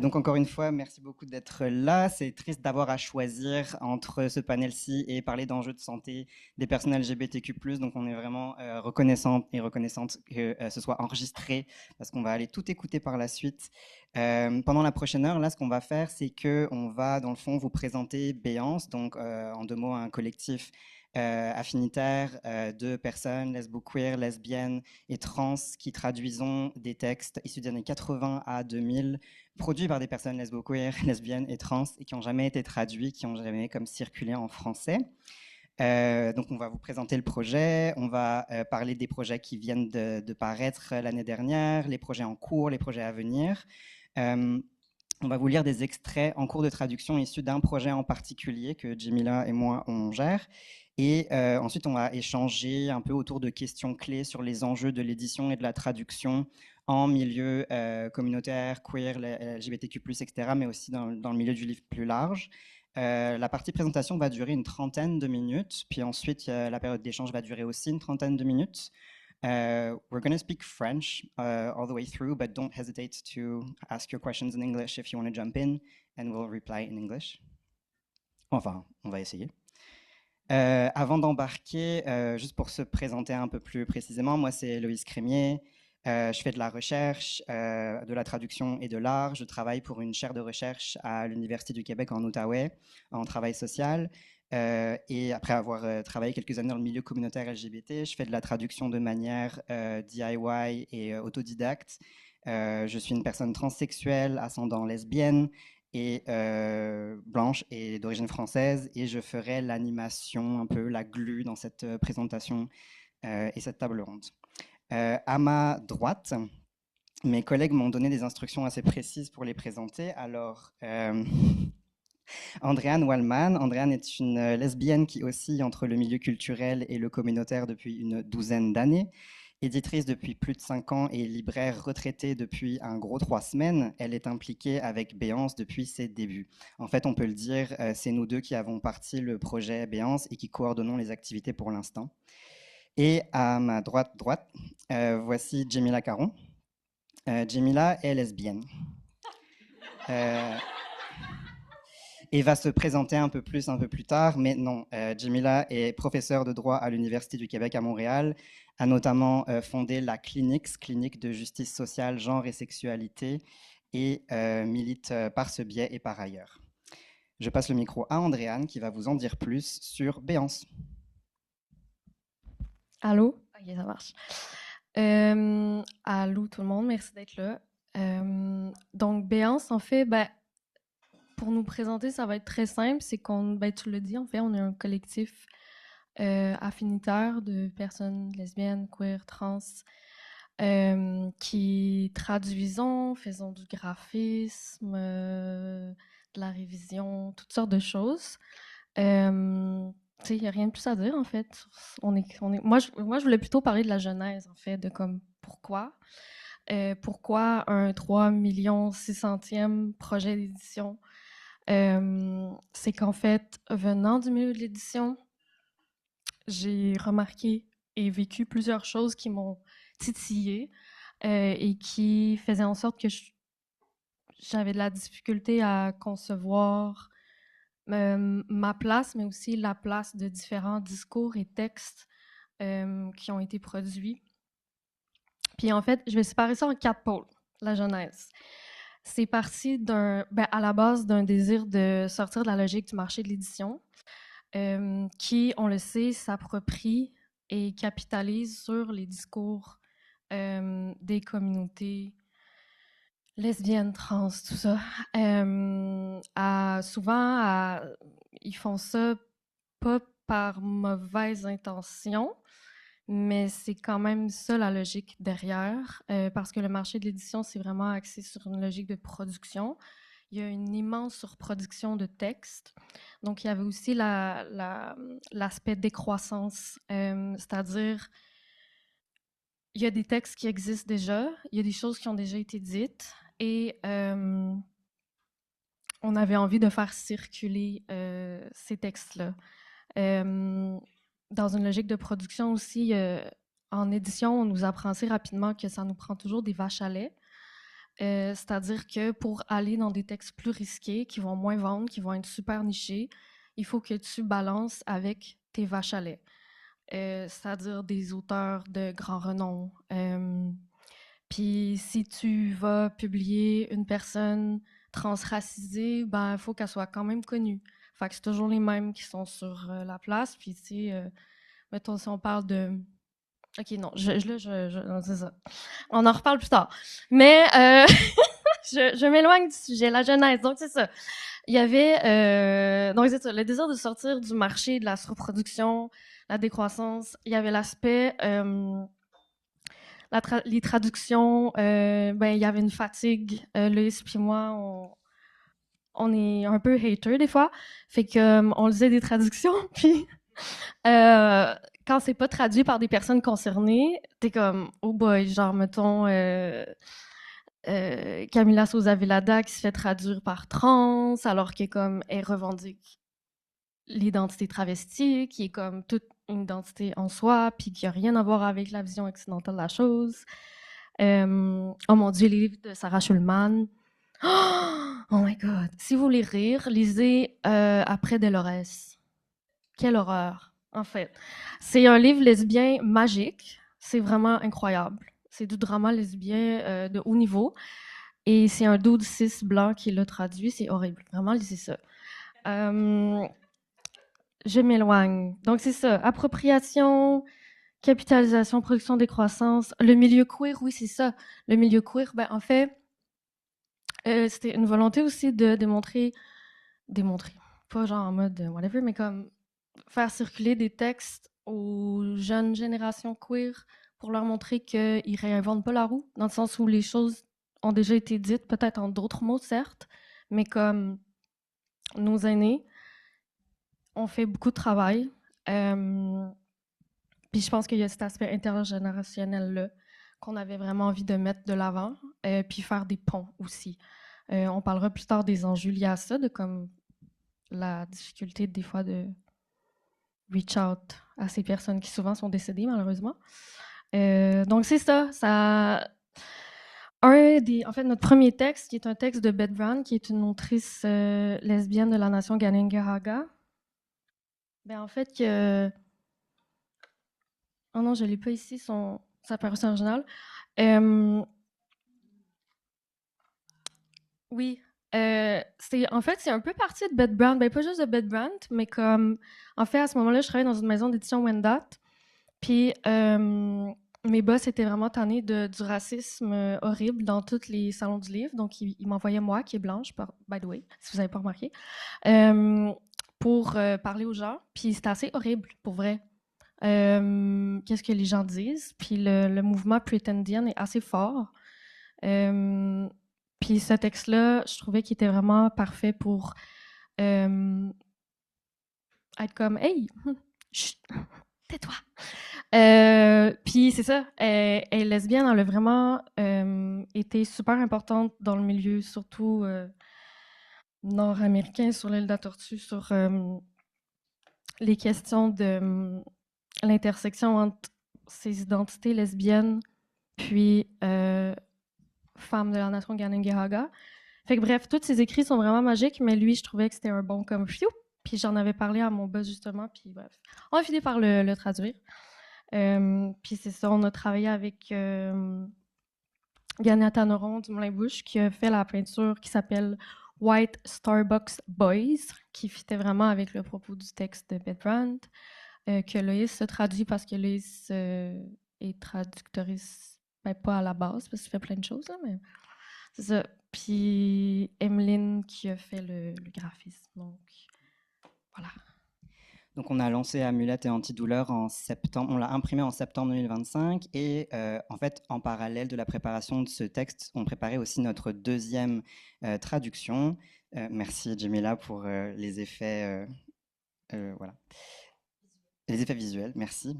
Donc encore une fois, merci beaucoup d'être là. C'est triste d'avoir à choisir entre ce panel-ci et parler d'enjeux de santé des personnes LGBTQ+. Donc on est vraiment reconnaissante et reconnaissante que ce soit enregistré parce qu'on va aller tout écouter par la suite. Pendant la prochaine heure, là, ce qu'on va faire, c'est que on va dans le fond vous présenter Béance, donc en deux mots un collectif affinitaire de personnes lesbo-queer, lesbiennes et trans qui traduisons des textes issus des années 80 à 2000 produits par des personnes lesbo-queer, lesbiennes et trans et qui n'ont jamais été traduits, qui n'ont jamais comme circulé en français. Donc on va vous présenter le projet, on va parler des projets qui viennent de paraître l'année dernière, les projets en cours, les projets à venir. On va vous lire des extraits en cours de traduction issus d'un projet en particulier que Jemila et moi on gère. Et ensuite, on va échanger un peu autour de questions clés sur les enjeux de l'édition et de la traduction en milieu communautaire, queer, LGBTQ+, etc., mais aussi dans le milieu du livre plus large. La partie présentation va durer une trentaine de minutes, puis ensuite, la période d'échange va durer aussi une trentaine de minutes. We're going to speak French all the way through, but don't hesitate to ask your questions in English if you want to jump in, and we'll reply in English. Enfin, on va essayer. Avant d'embarquer, juste pour se présenter un peu plus précisément, moi c'est Loïs Crémier. Je fais de la recherche, de la traduction et de l'art. Je travaille pour une chaire de recherche à l'Université du Québec en Outaouais, en travail social. Et après avoir travaillé quelques années dans le milieu communautaire LGBT, je fais de la traduction de manière DIY et autodidacte. Je suis une personne transsexuelle, ascendant lesbienne et blanche et d'origine française, et je ferai l'animation, un peu la glue dans cette présentation et cette table ronde. À ma droite, mes collègues m'ont donné des instructions assez précises pour les présenter. Alors, Andréane Wallman. Andréane est une lesbienne qui oscille entre le milieu culturel et le communautaire depuis une douzaine d'années. Éditrice depuis plus de 5 ans et libraire retraitée depuis un gros 3 semaines, elle est impliquée avec Béance depuis ses débuts. En fait, on peut le dire, c'est nous deux qui avons parti le projet Béance et qui coordonnons les activités pour l'instant. Et à ma droite, voici Jemila Caron. Jemila est lesbienne. Et va se présenter un peu plus tard, mais non, Jemila est professeure de droit à l'Université du Québec à Montréal, a notamment fondé la clinique de justice sociale, genre et sexualité, et milite par ce biais et par ailleurs. Je passe le micro à Andréane qui va vous en dire plus sur Béance. Allô? Ok, ça marche. Allô tout le monde, merci d'être là. Donc, Béance, en fait, pour nous présenter, ça va être très simple. C'est qu'on, tu le dis, en fait, on est un collectif affinitaire de personnes lesbiennes, queer, trans, qui traduisons, faisons du graphisme, de la révision, toutes sortes de choses. Il n'y a rien de plus à dire, en fait. Moi, je voulais plutôt parler de la genèse, en fait, de comme pourquoi. Pourquoi un 3 600e projet d'édition? C'est qu'en fait, venant du milieu de l'édition, j'ai remarqué et vécu plusieurs choses qui m'ont titillée et qui faisaient en sorte que j'avais de la difficulté à concevoir ma place, mais aussi la place de différents discours et textes qui ont été produits. Puis en fait, je vais séparer ça en 4 pôles, la genèse. C'est parti à la base d'un désir de sortir de la logique du marché de l'édition, qui, on le sait, s'approprie et capitalise sur les discours des communautés lesbiennes, trans, tout ça. Souvent, ils font ça pas par mauvaise intention, mais c'est quand même ça la logique derrière, parce que le marché de l'édition, c'est vraiment axé sur une logique de production. Il y a une immense surproduction de textes. Donc, il y avait aussi l'aspect décroissance, c'est-à-dire il y a des textes qui existent déjà, il y a des choses qui ont déjà été dites, et on avait envie de faire circuler ces textes-là. Dans une logique de production aussi, en édition, on nous apprend assez rapidement que ça nous prend toujours des vaches à lait. C'est-à-dire que pour aller dans des textes plus risqués, qui vont moins vendre, qui vont être super nichés, il faut que tu balances avec tes vaches à lait. C'est-à-dire des auteurs de grand renom. Puis si tu vas publier une personne transracisée, ben, il faut qu'elle soit quand même connue. Fait que c'est toujours les mêmes qui sont sur la place. Puis, tu sais, mettons, si on parle de... OK, non, non, c'est ça. On en reparle plus tard. Mais je m'éloigne du sujet, la jeunesse. Donc, c'est ça. Il y avait... donc, c'est ça, le désir de sortir du marché de la surproduction, la décroissance. Il y avait l'aspect... les traductions, ben, il y avait une fatigue. Loïs puis moi, on est un peu hater des fois. Fait que on lisait des traductions, puis quand c'est pas traduit par des personnes concernées, t'es comme, oh boy, genre, mettons, Camila Souza Velada qui se fait traduire par trans, alors qu'elle comme, elle revendique l'identité travestie, qui est comme toute une identité en soi, puis qui a rien à voir avec la vision occidentale de la chose. Oh mon Dieu, les livres de Sarah Schulman. Oh my God. Si vous voulez rire, lisez Après Dolores. Quelle horreur, en fait. C'est un livre lesbien magique. C'est vraiment incroyable. C'est du drama lesbien de haut niveau. Et c'est un dude cis blanc qui l'a traduit. C'est horrible. Vraiment, lisez ça. Je m'éloigne. Donc, c'est ça. Appropriation, capitalisation, production, décroissance. Le milieu queer, oui, c'est ça. Le milieu queer, ben, en fait, c'était une volonté aussi de démontrer, pas genre en mode whatever, mais comme faire circuler des textes aux jeunes générations queer pour leur montrer qu'ils réinventent pas la roue, dans le sens où les choses ont déjà été dites, peut-être en d'autres mots, certes, mais comme nos aînés ont fait beaucoup de travail. Puis je pense qu'il y a cet aspect intergénérationnel-là qu'on avait vraiment envie de mettre de l'avant, puis faire des ponts aussi. On parlera plus tard des enjeux liés à ça, de comme la difficulté des fois de reach out à ces personnes qui souvent sont décédées malheureusement. Donc c'est ça. En fait, notre premier texte, qui est un texte de Beth Brown, qui est une autrice lesbienne de la nation Ganengahaga. Ben en fait que oh non, je l'ai pas ici sa parution originale. Oui. En fait, c'est un peu parti de Beth Brown. Ben, pas juste de Beth Brown, mais comme. En fait, à ce moment-là, je travaillais dans une maison d'édition Wendat. Puis, mes boss étaient vraiment tannés du racisme horrible dans tous les salons du livre. Donc, ils m'envoyaient moi, qui est blanche, by the way, si vous n'avez pas remarqué, pour parler aux gens. Puis, c'était assez horrible, pour vrai. Qu'est-ce que les gens disent? Puis, le mouvement Pretendian est assez fort. Puis ce texte-là, je trouvais qu'il était vraiment parfait pour être comme Hey, chut, tais-toi. Puis c'est ça, elle est lesbienne, elle a vraiment été super importante dans le milieu, surtout nord-américain, sur l'île de la Tortue, sur les questions de l'intersection entre ces identités lesbiennes, puis femme de la nation Ganengahaga. Fait que bref, tous ses écrits sont vraiment magiques, mais lui, je trouvais que c'était un bon comme fiou. Puis j'en avais parlé à mon boss justement, puis bref. On a fini par le traduire. Puis c'est ça, on a travaillé avec Ganyata Noron du Moulin Bouche qui a fait la peinture qui s'appelle White Starbucks Boys, qui fitait vraiment avec le propos du texte de Beth Brandt, que Loïs se traduit parce que Loïs est traductrice, ben, pas à la base, parce qu'il fait plein de choses, là, mais c'est ça. Puis Emeline qui a fait le graphisme. Donc, voilà. Donc, on a lancé Amulette et Antidouleur en septembre. On l'a imprimé en septembre 2025. Et en fait, en parallèle de la préparation de ce texte, on préparait aussi notre deuxième traduction. Merci, Jamila, pour les effets voilà, Les effets visuels, merci.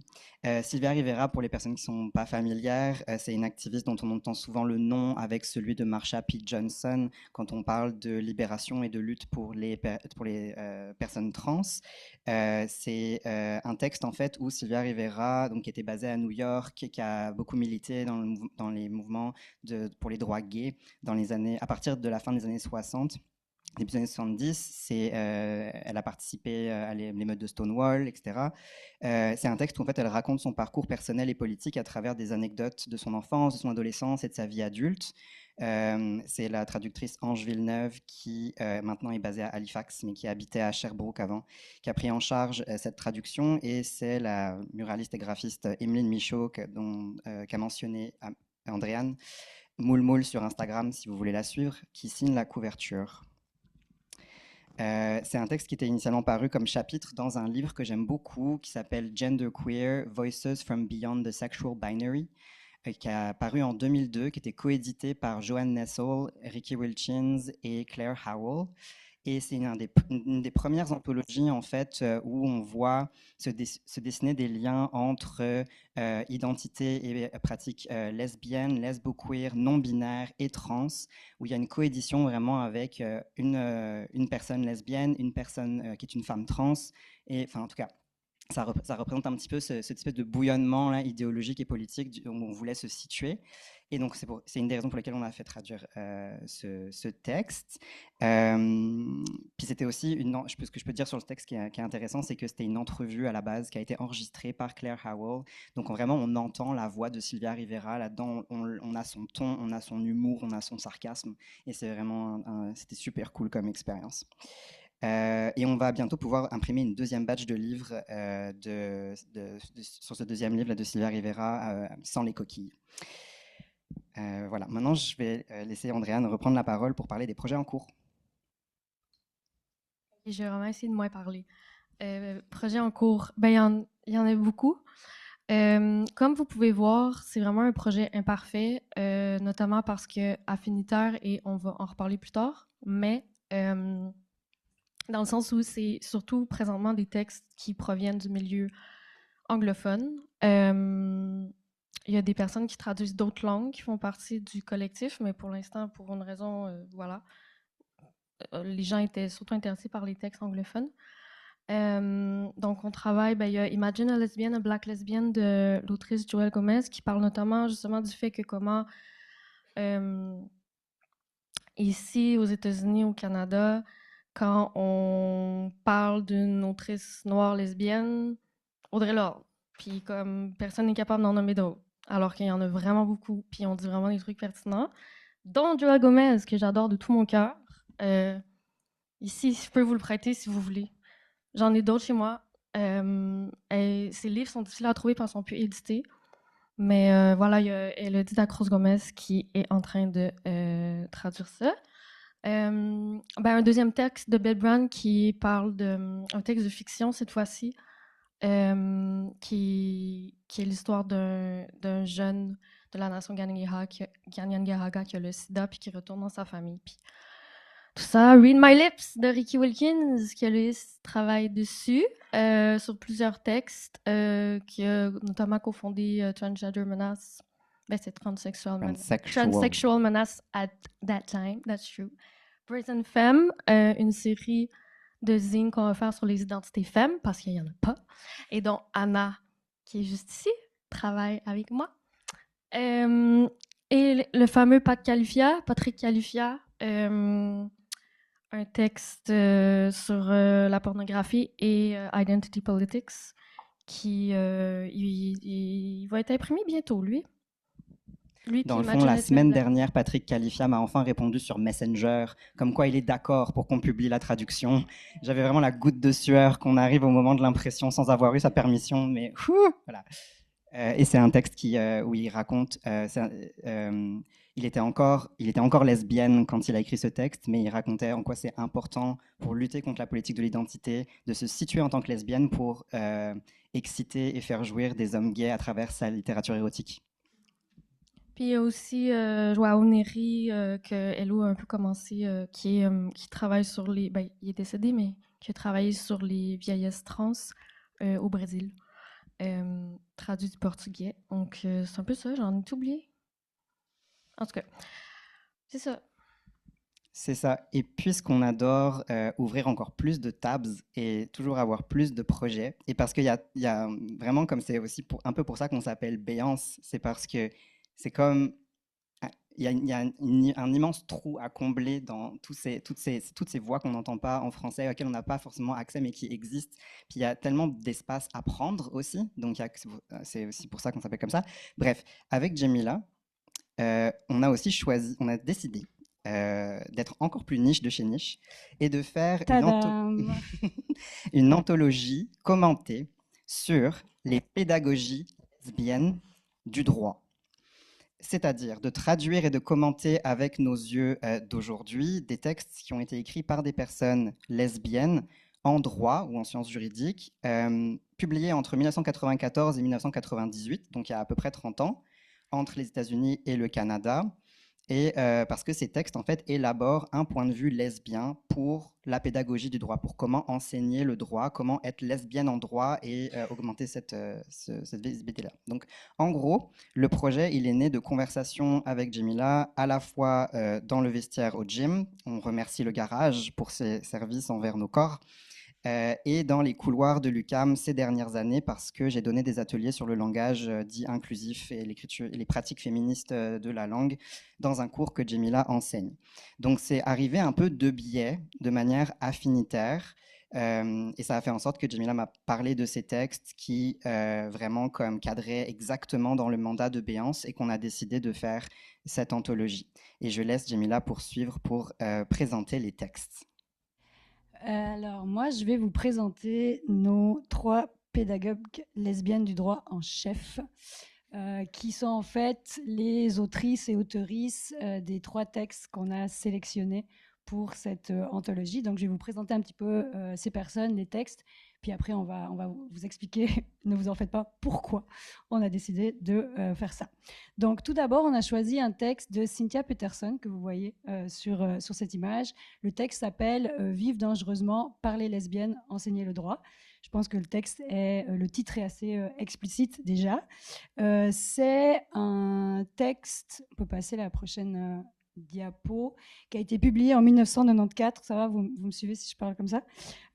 Sylvia Rivera, pour les personnes qui ne sont pas familières, c'est une activiste dont on entend souvent le nom avec celui de Marsha P. Johnson quand on parle de libération et de lutte pour les personnes trans. C'est un texte en fait où Sylvia Rivera, donc, qui était basée à New York et qui a beaucoup milité dans les mouvements pour les droits gays à partir de la fin des années 60. Début des années 70, elle a participé à l'émeute de Stonewall, etc. C'est un texte où en fait, elle raconte son parcours personnel et politique à travers des anecdotes de son enfance, de son adolescence et de sa vie adulte. C'est la traductrice Ange Villeneuve qui maintenant est basée à Halifax, mais qui habitait à Sherbrooke avant, qui a pris en charge cette traduction. Et c'est la muraliste et graphiste Emeline Michaud qu'a mentionné Andréane, Moule Moule sur Instagram si vous voulez la suivre, qui signe la couverture. C'est un texte qui était initialement paru comme chapitre dans un livre que j'aime beaucoup qui s'appelle Genderqueer, Voices from Beyond the Sexual Binary, qui a paru en 2002, qui était coédité par Joanne Nessel, Ricky Wilchins et Claire Howell. Et c'est une des premières anthologies en fait où on voit se dessiner des liens entre identité et pratiques lesbiennes, lesbo-queer, non-binaires et trans, où il y a une coédition vraiment avec une personne lesbienne, une personne qui est une femme trans, et enfin en tout cas ça représente un petit peu cette espèce de bouillonnement là, idéologique et politique où on voulait se situer. Et donc, c'est une des raisons pour lesquelles on a fait traduire ce texte. Puis c'était aussi, ce que je peux dire sur le texte qui est intéressant, c'est que c'était une entrevue à la base qui a été enregistrée par Claire Howell. Donc, vraiment, on entend la voix de Sylvia Rivera. Là-dedans, on a son ton, on a son humour, on a son sarcasme. Et c'est vraiment, c'était super cool comme expérience. Et on va bientôt pouvoir imprimer une deuxième batch de livres sur ce deuxième livre là, de Sylvia Rivera sans les coquilles. Voilà, maintenant je vais laisser Andréane reprendre la parole pour parler des projets en cours. Et je vais vraiment essayer de moins parler. Projets en cours, ben, il y en a beaucoup. Comme vous pouvez voir, c'est vraiment un projet imparfait, notamment parce que affinitaire, et on va en reparler plus tard, mais dans le sens où c'est surtout présentement des textes qui proviennent du milieu anglophone. Il y a des personnes qui traduisent d'autres langues qui font partie du collectif, mais pour l'instant, pour une raison, voilà, les gens étaient surtout intéressés par les textes anglophones. Donc, on travaille, il y a Imagine a Lesbian, a Black Lesbian de l'autrice Joelle Gomez qui parle notamment justement du fait que comment ici aux États-Unis, au Canada, quand on parle d'une autrice noire lesbienne, Audre Lorde, puis comme personne n'est capable d'en nommer d'autres, alors qu'il y en a vraiment beaucoup, puis on dit vraiment des trucs pertinents, dont Joelle Gomez, que j'adore de tout mon cœur. Ici, je peux vous le prêter si vous voulez. J'en ai d'autres chez moi. Ces livres sont difficiles à trouver parce qu'ils sont plus édités. Mais voilà, il y a Elodie Dacruz-Gomez qui est en train de traduire ça. Un deuxième texte de Bill Brown qui parle un texte de fiction cette fois-ci, qui est l'histoire d'un jeune de la nation Kanien'kehá:ka qui a le sida puis qui retourne dans sa famille. Puis tout ça, Read My Lips de Ricky Wilkins, qui lui travaille dessus sur plusieurs textes, qui a notamment cofondé Transgender Menace. C'est Transsexual Menace at that time, that's true. Brazen Femme, une série de zines qu'on va faire sur les identités femmes, parce qu'il n'y en a pas, et dont Anna, qui est juste ici, travaille avec moi. Et le fameux Patrick Califia, un texte sur la pornographie et Identity Politics qui il va être imprimé bientôt, lui. Dans le fond, la semaine dernière, Patrick Califia m'a enfin répondu sur Messenger, comme quoi il est d'accord pour qu'on publie la traduction. J'avais vraiment la goutte de sueur qu'on arrive au moment de l'impression sans avoir eu sa permission, mais voilà. Et c'est un texte où il raconte... il était encore lesbienne quand il a écrit ce texte, mais il racontait en quoi c'est important pour lutter contre la politique de l'identité de se situer en tant que lesbienne pour exciter et faire jouir des hommes gays à travers sa littérature érotique. Puis il y a aussi Joao Neri, que Hello a un peu commencé, qui travaille sur les... il est décédé, mais qui a travaillé sur les vieillesses trans, au Brésil, traduit du portugais. Donc, c'est un peu ça, j'en ai tout oublié. En tout cas, c'est ça. C'est ça. Et puisqu'on adore ouvrir encore plus de tabs et toujours avoir plus de projets, et parce qu'il y a vraiment, comme c'est aussi un peu pour ça qu'on s'appelle Béance, c'est parce que c'est comme il y a un immense trou à combler dans toutes ces voix qu'on n'entend pas en français, auxquelles on n'a pas forcément accès, mais qui existent. Puis il y a tellement d'espace à prendre aussi, donc c'est aussi pour ça qu'on s'appelle comme ça. Bref, avec Jemila, on a aussi choisi, on a décidé d'être encore plus niche de chez niche et de faire une anthologie commentée sur les pédagogies lesbiennes du droit. C'est-à-dire de traduire et de commenter avec nos yeux d'aujourd'hui des textes qui ont été écrits par des personnes lesbiennes en droit ou en sciences juridiques, publiés entre 1994 et 1998, donc il y a à peu près 30 ans, entre les États-Unis et le Canada, et parce que ces textes, en fait, élaborent un point de vue lesbien pour la pédagogie du droit, pour comment enseigner le droit, comment être lesbienne en droit et augmenter cette visibilité-là. Donc, en gros, le projet, il est né de conversations avec Jemila, à la fois dans le vestiaire au gym, on remercie le garage pour ses services envers nos corps, et dans les couloirs de l'UQAM ces dernières années parce que j'ai donné des ateliers sur le langage dit inclusif et l'écriture et les pratiques féministes de la langue dans un cours que Jemila enseigne. Donc c'est arrivé un peu de biais, de manière affinitaire. Et ça a fait en sorte que Jemila m'a parlé de ces textes qui vraiment comme cadraient exactement dans le mandat de Béance et qu'on a décidé de faire cette anthologie. Et je laisse Jemila poursuivre pour présenter les textes. Alors moi, je vais vous présenter nos 3 pédagogues lesbiennes du droit en chef, qui sont en fait les autrices et auteurisses des 3 textes qu'on a sélectionnés pour cette anthologie. Donc je vais vous présenter un petit peu ces personnes, les textes, puis après on va vous expliquer, ne vous en faites pas, pourquoi on a décidé de faire ça. Donc tout d'abord, on a choisi un texte de Cynthia Peterson que vous voyez sur cette image. Le texte s'appelle Vivre dangereusement, parler lesbienne, enseigner le droit. Je pense que le titre est assez explicite déjà. C'est un texte, on peut passer à la prochaine diapo, qui a été publié en 1994. Ça va, vous me suivez si je parle comme ça?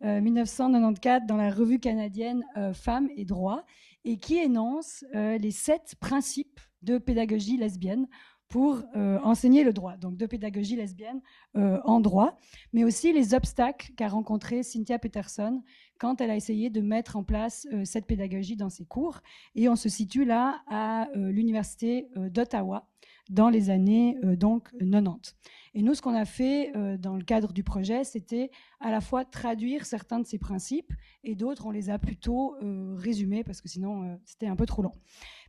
1994 dans la revue canadienne Femmes et droits, et qui énonce les 7 principes de pédagogie lesbienne pour enseigner le droit, donc de pédagogie lesbienne en droit, mais aussi les obstacles qu'a rencontré Cynthia Peterson quand elle a essayé de mettre en place cette pédagogie dans ses cours. Et on se situe là à l'université d'Ottawa dans les années donc 90. Et nous, ce qu'on a fait dans le cadre du projet, c'était à la fois traduire certains de ces principes et d'autres, on les a plutôt résumés parce que sinon, c'était un peu trop long.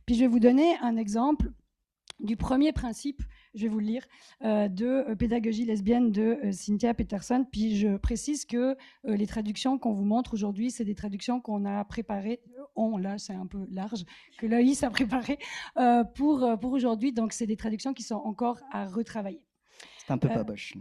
Puis je vais vous donner un exemple du premier principe, je vais vous le lire, de pédagogie lesbienne de Cynthia Peterson. Puis je précise que les traductions qu'on vous montre aujourd'hui, c'est des traductions qu'on a préparées, là c'est un peu large, que Loïs a préparé pour aujourd'hui. Donc c'est des traductions qui sont encore à retravailler. C'est un peu poboche.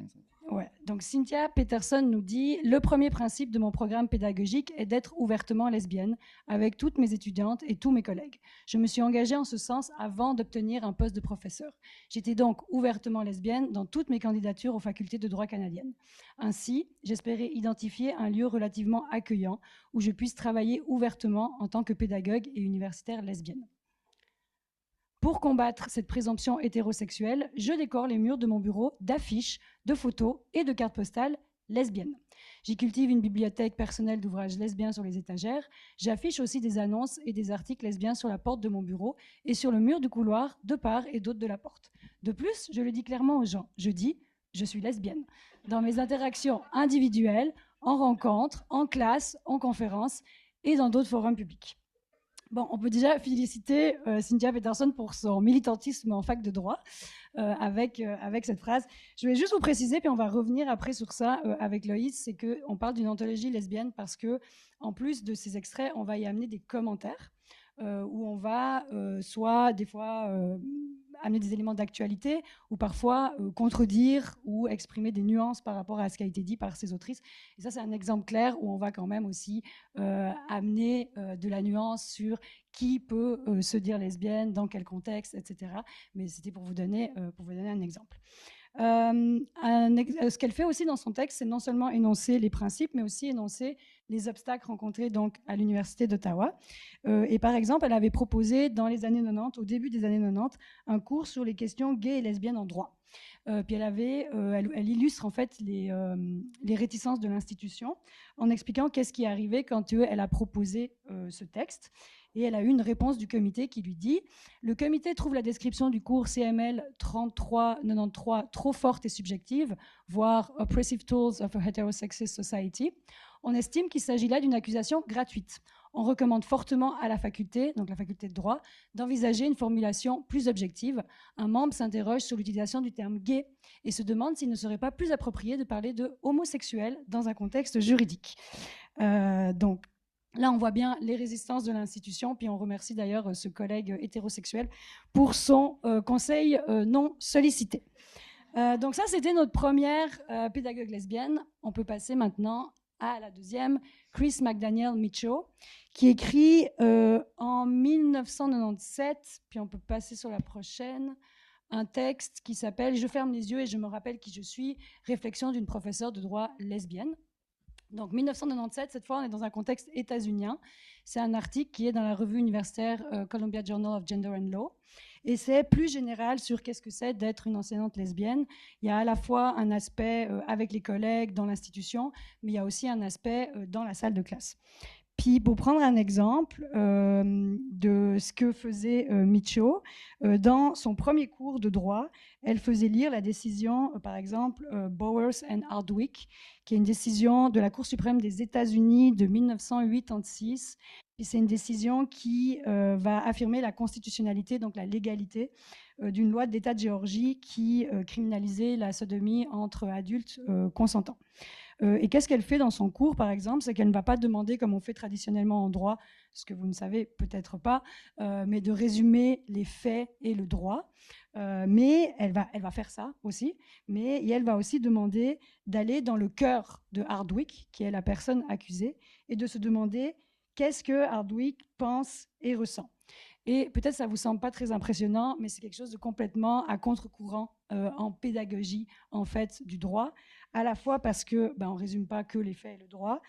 Ouais. Donc Cynthia Peterson nous dit « Le premier principe de mon programme pédagogique est d'être ouvertement lesbienne avec toutes mes étudiantes et tous mes collègues. Je me suis engagée en ce sens avant d'obtenir un poste de professeur. J'étais donc ouvertement lesbienne dans toutes mes candidatures aux facultés de droit canadiennes. Ainsi, j'espérais identifier un lieu relativement accueillant où je puisse travailler ouvertement en tant que pédagogue et universitaire lesbienne. Pour combattre cette présomption hétérosexuelle, je décore les murs de mon bureau d'affiches, de photos et de cartes postales lesbiennes. J'y cultive une bibliothèque personnelle d'ouvrages lesbiens sur les étagères. J'affiche aussi des annonces et des articles lesbiens sur la porte de mon bureau et sur le mur du couloir, de part et d'autre de la porte. De plus, je le dis clairement aux gens. Je dis « je suis lesbienne » dans mes interactions individuelles, en rencontres, en classe, en conférences et dans d'autres forums publics. Bon, on peut déjà féliciter Cynthia Peterson pour son militantisme en fac de droit avec cette phrase. Je vais juste vous préciser, puis on va revenir après sur ça avec Loïs, c'est qu'on parle d'une anthologie lesbienne parce que, en plus de ces extraits, on va y amener des commentaires où on va soit des fois amener des éléments d'actualité ou parfois contredire ou exprimer des nuances par rapport à ce qui a été dit par ces autrices. Et ça, c'est un exemple clair où on va quand même aussi amener de la nuance sur qui peut se dire lesbienne, dans quel contexte, etc. Mais c'était pour vous donner un exemple. Ce qu'elle fait aussi dans son texte, c'est non seulement énoncer les principes, mais aussi énoncer les obstacles rencontrés donc à l'Université d'Ottawa. Et par exemple, elle avait proposé dans les années 90, au début des années 90, un cours sur les questions gays et lesbiennes en droit. Puis elle illustre en fait les réticences de l'institution en expliquant qu'est-ce qui est arrivé quand elle a proposé ce texte. Et elle a eu une réponse du comité qui lui dit « Le comité trouve la description du cours CML 3393 trop forte et subjective, voire « Oppressive Tools of a Heterosexist Society ». On estime qu'il s'agit là d'une accusation gratuite. On recommande fortement à la faculté, donc la faculté de droit, d'envisager une formulation plus objective. Un membre s'interroge sur l'utilisation du terme « gay » et se demande s'il ne serait pas plus approprié de parler de « homosexuel » dans un contexte juridique. Donc, là, on voit bien les résistances de l'institution, puis on remercie d'ailleurs ce collègue hétérosexuel pour son conseil non sollicité. Donc ça, c'était notre première pédagogue lesbienne. On peut passer maintenant à la deuxième, Chris McDaniel Mitchell, qui écrit en 1997, puis on peut passer sur la prochaine, un texte qui s'appelle « Je ferme les yeux et je me rappelle qui je suis, réflexion d'une professeure de droit lesbienne ». Donc 1997, cette fois, on est dans un contexte états-unien. C'est un article qui est dans la revue universitaire Columbia Journal of Gender and Law. Et c'est plus général sur qu'est-ce que c'est d'être une enseignante lesbienne. Il y a à la fois un aspect avec les collègues dans l'institution, mais il y a aussi un aspect dans la salle de classe. Puis, pour prendre un exemple de ce que faisait Micho, dans son premier cours de droit, elle faisait lire la décision, par exemple, Bowers and Hardwick, qui est une décision de la Cour suprême des États-Unis de 1986. Et c'est une décision qui va affirmer la constitutionnalité, donc la légalité, d'une loi de l'État de Géorgie qui criminalisait la sodomie entre adultes consentants. Et qu'est-ce qu'elle fait dans son cours, par exemple? C'est qu'elle ne va pas demander, comme on fait traditionnellement en droit, ce que vous ne savez peut-être pas, mais de résumer les faits et le droit. Mais elle va faire ça aussi, mais elle va aussi demander d'aller dans le cœur de Hardwick, qui est la personne accusée, et de se demander qu'est-ce que Hardwick pense et ressent. Et peut-être ça ne vous semble pas très impressionnant, mais c'est quelque chose de complètement à contre-courant en pédagogie en fait, du droit, à la fois parce qu'on ne résume pas que les faits et le droit,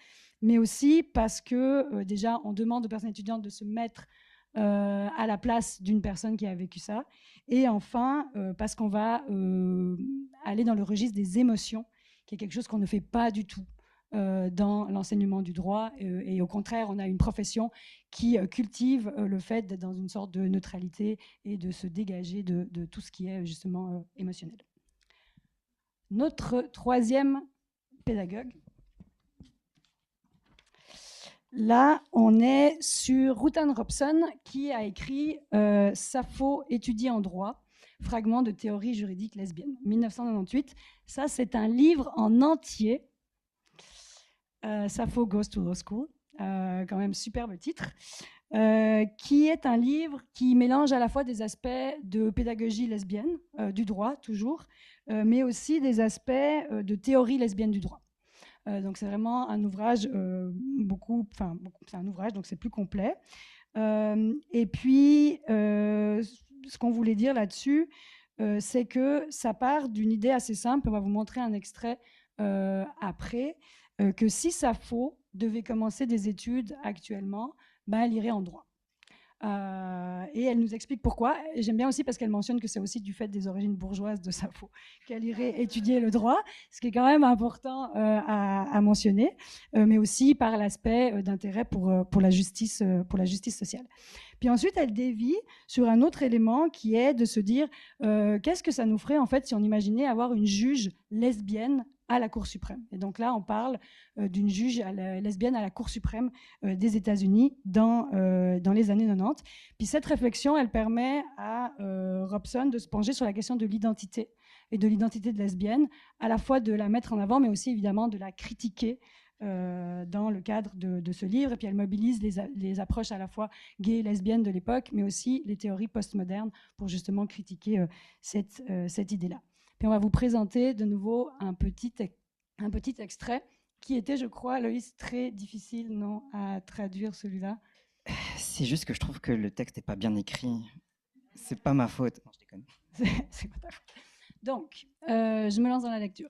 mais aussi parce que déjà, on demande aux personnes étudiantes de se mettre à la place d'une personne qui a vécu ça, et enfin, parce qu'on va aller dans le registre des émotions, qui est quelque chose qu'on ne fait pas du tout dans l'enseignement du droit, et au contraire, on a une profession qui cultive le fait d'être dans une sorte de neutralité et de se dégager de tout ce qui est justement émotionnel. Notre troisième pédagogue. Là, on est sur Ruth Ann Robson, qui a écrit Sappho étudie en droit, fragment de théorie juridique lesbienne, 1998. Ça, c'est un livre en entier. Sappho Goes to Law School, quand même superbe titre, qui est un livre qui mélange à la fois des aspects de pédagogie lesbienne, du droit toujours, mais aussi des aspects de théorie lesbienne du droit. Donc c'est vraiment un ouvrage c'est un ouvrage, donc c'est plus complet. Et puis, ce qu'on voulait dire là-dessus, c'est que ça part d'une idée assez simple. On va vous montrer un extrait après. Que si Sappho devait commencer des études actuellement, elle irait en droit. Et elle nous explique pourquoi. J'aime bien aussi parce qu'elle mentionne que c'est aussi du fait des origines bourgeoises de Sappho qu'elle irait étudier le droit, ce qui est quand même important à mentionner, mais aussi par l'aspect d'intérêt pour la justice sociale. Puis ensuite, elle dévie sur un autre élément qui est de se dire qu'est-ce que ça nous ferait en fait si on imaginait avoir une juge lesbienne à la Cour suprême. Et donc là, on parle d'une juge lesbienne à la Cour suprême des États-Unis dans les années 90. Puis cette réflexion, elle permet à Robson de se pencher sur la question de l'identité et de l'identité de lesbienne, à la fois de la mettre en avant, mais aussi évidemment de la critiquer dans le cadre de ce livre. Et puis elle mobilise les approches à la fois gays et lesbiennes de l'époque, mais aussi les théories postmodernes pour justement critiquer cette idée-là. Puis on va vous présenter de nouveau un petit extrait qui était, je crois, Loïs, très difficile, non, à traduire celui-là. C'est juste que je trouve que le texte n'est pas bien écrit. C'est pas ma faute. Non, je déconne. C'est pas ta faute. Donc, je me lance dans la lecture.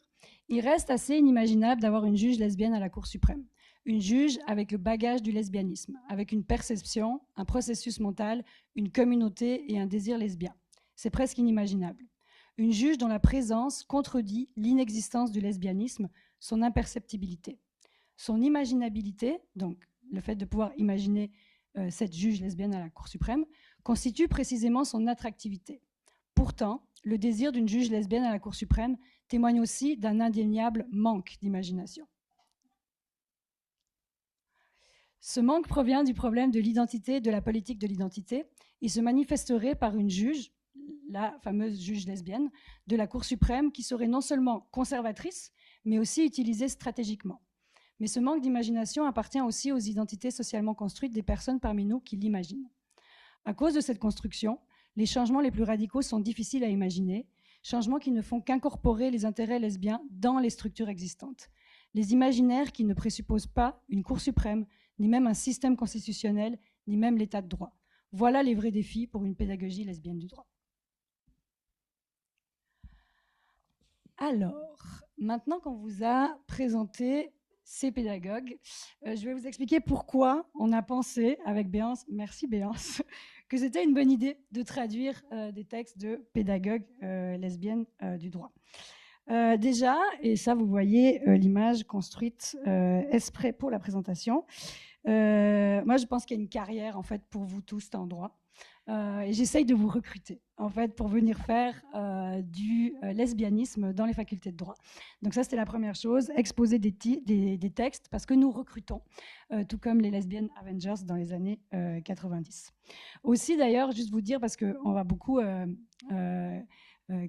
Il reste assez inimaginable d'avoir une juge lesbienne à la Cour suprême. Une juge avec le bagage du lesbianisme, avec une perception, un processus mental, une communauté et un désir lesbien. C'est presque inimaginable. Une juge dont la présence contredit l'inexistence du lesbianisme, son imperceptibilité. Son imaginabilité, donc le fait de pouvoir imaginer cette juge lesbienne à la Cour suprême, constitue précisément son attractivité. Pourtant, le désir d'une juge lesbienne à la Cour suprême témoigne aussi d'un indéniable manque d'imagination. Ce manque provient du problème de l'identité, de la politique de l'identité. Il se manifesterait par une juge, la fameuse juge lesbienne, de la Cour suprême qui serait non seulement conservatrice, mais aussi utilisée stratégiquement. Mais ce manque d'imagination appartient aussi aux identités socialement construites des personnes parmi nous qui l'imaginent. À cause de cette construction, les changements les plus radicaux sont difficiles à imaginer, changements qui ne font qu'incorporer les intérêts lesbiens dans les structures existantes. Les imaginaires qui ne présupposent pas une Cour suprême, ni même un système constitutionnel, ni même l'état de droit. Voilà les vrais défis pour une pédagogie lesbienne du droit. Alors, maintenant qu'on vous a présenté ces pédagogues, je vais vous expliquer pourquoi on a pensé avec Béance, merci Béance, que c'était une bonne idée de traduire des textes de pédagogues lesbiennes du droit. Déjà, et ça vous voyez l'image construite exprès pour la présentation, moi je pense qu'il y a une carrière en fait pour vous tous en droit. Et j'essaye de vous recruter en fait pour venir faire du lesbianisme dans les facultés de droit. Donc ça c'était la première chose, exposer des textes parce que nous recrutons, tout comme les lesbiennes Avengers dans les années 90. Aussi d'ailleurs, juste vous dire parce qu'on va beaucoup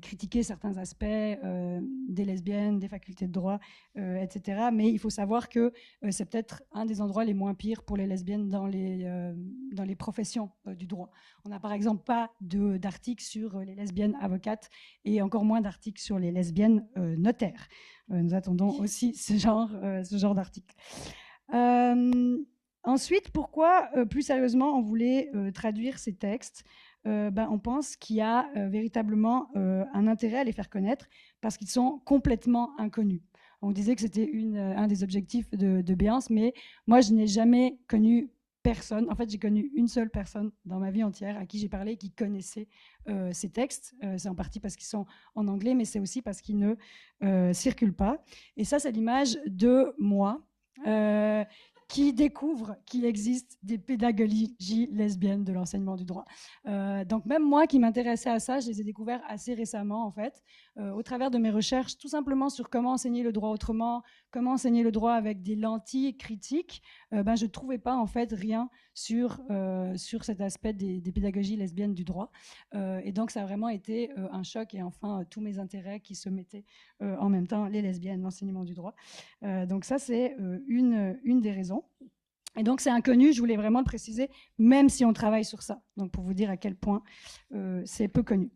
critiquer certains aspects des lesbiennes, des facultés de droit, etc. Mais il faut savoir que c'est peut-être un des endroits les moins pires pour les lesbiennes dans les professions du droit. On n'a par exemple pas d'articles sur les lesbiennes avocates et encore moins d'articles sur les lesbiennes notaires. Nous attendons aussi ce genre d'articles. Ensuite, pourquoi, plus sérieusement, on voulait traduire ces textes ? On pense qu'il y a véritablement un intérêt à les faire connaître parce qu'ils sont complètement inconnus. On disait que c'était un des objectifs de Béance, mais moi, je n'ai jamais connu personne. En fait, j'ai connu une seule personne dans ma vie entière à qui j'ai parlé qui connaissait ces textes. C'est en partie parce qu'ils sont en anglais, mais c'est aussi parce qu'ils ne circulent pas. Et ça, c'est l'image de moi qui découvre qu'il existe des pédagogies lesbiennes de l'enseignement du droit. Donc même moi qui m'intéressais à ça, je les ai découverts assez récemment en fait, au travers de mes recherches, tout simplement sur comment enseigner le droit autrement, comment enseigner le droit avec des lentilles critiques. Je ne trouvais pas en fait rien sur cet aspect des pédagogies lesbiennes du droit. Et donc ça a vraiment été un choc et enfin tous mes intérêts qui se mettaient en même temps, les lesbiennes, l'enseignement du droit. Donc ça c'est une des raisons. Et donc c'est inconnu, je voulais vraiment le préciser, même si on travaille sur ça. Donc pour vous dire à quel point c'est peu connu.